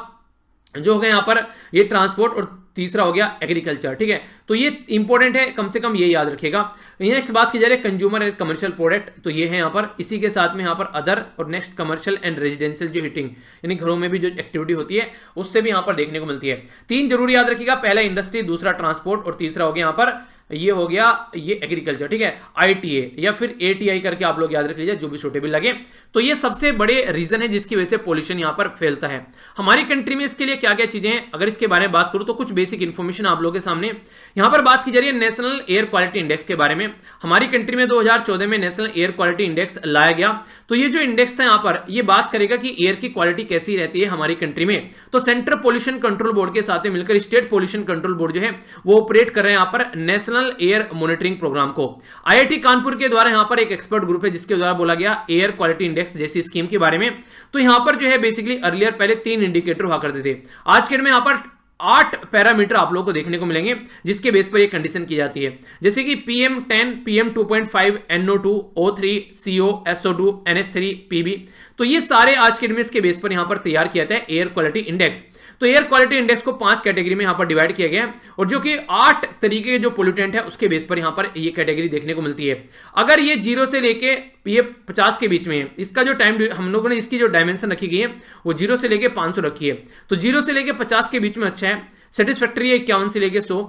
जो हो गया यहां पर ये ट्रांसपोर्ट, और तीसरा हो गया एग्रीकल्चर, ठीक है। तो ये इंपॉर्टेंट है, कम से कम ये याद रखिएगा। नेक्स्ट बात की जा रही है कंज्यूमर एंड कमर्शियल प्रोडक्ट, तो ये है यहां पर। इसी के साथ में यहां पर अदर, और नेक्स्ट कमर्शियल एंड रेजिडेंशियल जो हीटिंग, यानी घरों में भी जो एक्टिविटी होती है उससे भी यहां पर देखने को मिलती है। 3 जरूर याद रखिएगा, पहला इंडस्ट्री, दूसरा ट्रांसपोर्ट, और तीसरा हो गया यहां पर ये हो गया ये एग्रीकल्चर, ठीक है, ITA या फिर ATI करके आप लोग याद रख लीजिए, जो भी सूटेबल लगे। तो ये सबसे बड़े रीजन है जिसकी वजह से पोल्यूशन यहाँ पर फैलता है। हमारी कंट्री में इसके लिए क्या क्या चीजें हैं, अगर इसके बारे में बात करूं तो कुछ बेसिक इंफॉर्मेशन आप लोगों के सामने यहाँ पर बात की जा रही है नेशनल एयर क्वालिटी इंडेक्स के बारे में। हमारी कंट्री में 2014 में नेशनल एयर क्वालिटी इंडेक्स लाया गया। तो ये जो इंडेक्स था यहाँ पर ये बात करेगा कि एयर की क्वालिटी कैसी रहती है हमारी कंट्री में। तो सेंट्रल पोल्यूशन कंट्रोल बोर्ड के साथ मिलकर स्टेट पोल्यूशन कंट्रोल बोर्ड जो है वो ऑपरेट कर रहे हैं यहाँ पर नेशनल एयर मॉनिटरिंग प्रोग्राम को। IIT कानपुर के द्वारा यहाँ पर एक एक्सपर्ट ग्रुप है जिसके द्वारा बोला गया एयर क्वालिटी इंडेक्स जैसी स्कीम के बारे में। तो यहाँ पर जो है बेसिकली अर्लियर पहले 3 इंडिकेटर हुआ करते थे, आज के डेट में यहाँ पर 8 पैरामीटर आप लोगों को देखने को मिलेंगे जिसके बेस पर यह कंडीशन की जाती है, जैसे कि PM10, PM2.5, NO2, O3, CO, SO2, NH3, PB। तो ये सारे आज के डेट में इसके बेस पर यहां पर तैयार किया जाता है एयर क्वालिटी इंडेक्स। तो एयर क्वालिटी इंडेक्स को 5 कैटेगरी में यहां पर डिवाइड किया गया है और जो कि 8 तरीके के जो पोल्यूटेंट है उसके बेस पर यहां पर ये कैटेगरी देखने को मिलती है। अगर ये 0 से लेके ये 50 के बीच में है, इसका जो टाइम हम लोगों ने इसकी जो डायमेंशन रखी गई है वो 0 से लेके 500 रखी है। तो 0 से लेके 50 के बीच में अच्छा है, सेटिस्फैक्टरी है 51 से लेके 100,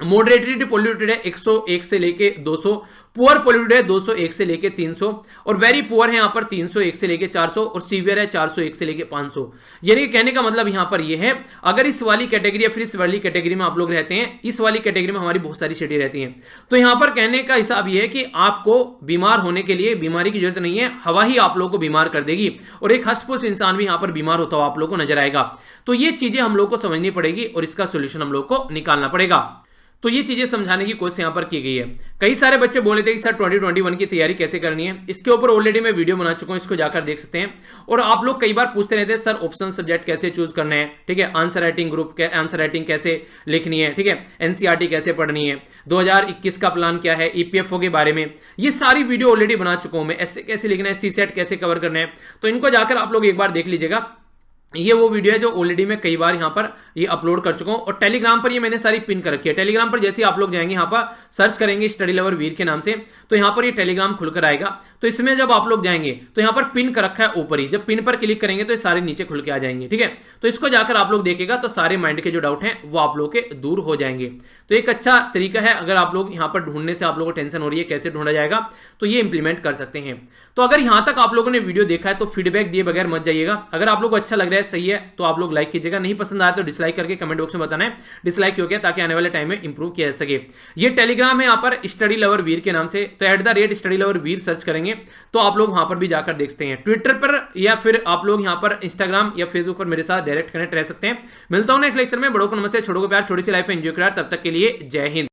मॉडरेटली पोल्यूटेड है 101 से लेके 200, पुअर पोल्यूटेड है 201 से लेके 300 और वेरी पुअर है यहाँ पर 301 से लेके 400 और सीवियर है 401 से लेके 500। यानी कि कहने का मतलब यहाँ पर ये है, अगर इस वाली कैटेगरी या फिर इस वाली कैटेगरी में आप लोग रहते हैं, इस वाली कैटेगरी में हमारी बहुत सारी सिटी रहती हैं, तो यहाँ पर कहने का हिसाब ये है कि आपको बीमार होने के लिए बीमारी की जरूरत नहीं है, हवा ही आप लोगों को बीमार कर देगी और एक हष्टपुष्ट इंसान भी यहाँ पर बीमार होता हुआ आप लोग को नजर आएगा। तो ये चीजें हम लोग को समझनी पड़ेगी और इसका सोल्यूशन हम लोग को निकालना पड़ेगा। तो ये चीजें समझाने की कोशिश यहाँ पर की गई है। कई सारे बच्चे बोले थे कि सर 2021 की तैयारी कैसे करनी है, इसके ऊपर ऑलरेडी मैं वीडियो बना चुका हूँ, इसको जाकर देख सकते हैं। और आप लोग कई बार पूछते रहते हैं सर ऑप्शनल सब्जेक्ट कैसे चूज करना है, ठीक है, आंसर राइटिंग ग्रुप के आंसर राइटिंग कैसे लिखनी है, ठीक है, NCERT कैसे पढ़नी है, 2021 का प्लान क्या है, EPFO के बारे में ये सारी वीडियो ऑलरेडी बना चुका हूँ मैं। ऐसे कैसे लिखना है, CSET कैसे कवर करना है, तो इनको जाकर आप लोग एक बार देख लीजिएगा। ये वो वीडियो है जो ऑलरेडी मैं कई बार यहाँ पर ये अपलोड कर चुका हूँ और टेलीग्राम पर ये मैंने सारी पिन कर रखी है। टेलीग्राम पर जैसे आप लोग जाएंगे यहाँ पर सर्च करेंगे स्टडी लवर वीर के नाम से, तो यहाँ पर ये टेलीग्राम खुलकर आएगा। तो इसमें जब आप लोग जाएंगे तो यहाँ पर पिन कर रखा है ऊपर ही, जब पिन पर क्लिक करेंगे तो ये सारे नीचे खुल के आ जाएंगे, ठीक है। तो इसको जाकर आप लोग देखेगा तो सारे माइंड के जो डाउट हैं वो आप लोग के दूर हो जाएंगे। तो एक अच्छा तरीका है, अगर आप लोग यहाँ पर ढूंढने से आप लोगों को टेंशन हो रही है कैसे ढूंढा जाएगा, तो ये इंप्लीमेंट कर सकते हैं। तो अगर यहाँ तक आप लोगों ने वीडियो देखा है तो फीडबैक दिए बगैर मत जाइएगा। अगर आप लोग को अच्छा लग रहा है, सही है, तो आप लोग लाइक कीजिएगा, नहीं पसंद आया तो डिसलाइक करके कमेंट बॉक्स में बताना है डिसलाइक क्यों किया, ताकि आने वाले टाइम में इंप्रूव किया जा सके। ये टेलीग्राम है यहाँ पर स्टडी लवर वीर के नाम से, तो @स्टडी लवर वीर सर्च करेंगे तो आप लोग वहां पर भी जाकर देख सकते हैं। ट्विटर पर या फिर आप लोग यहाँ पर इंस्टाग्राम या फेसबुक पर मेरे साथ डायरेक्ट कनेक्ट रह सकते हैं। मिलता हूं नेक्स्ट लेक्चर में। बड़ों को नमस्ते, छोटों को प्यार, छोटी सी लाइफ एंजॉय करा। तब तक के लिए जय हिंद।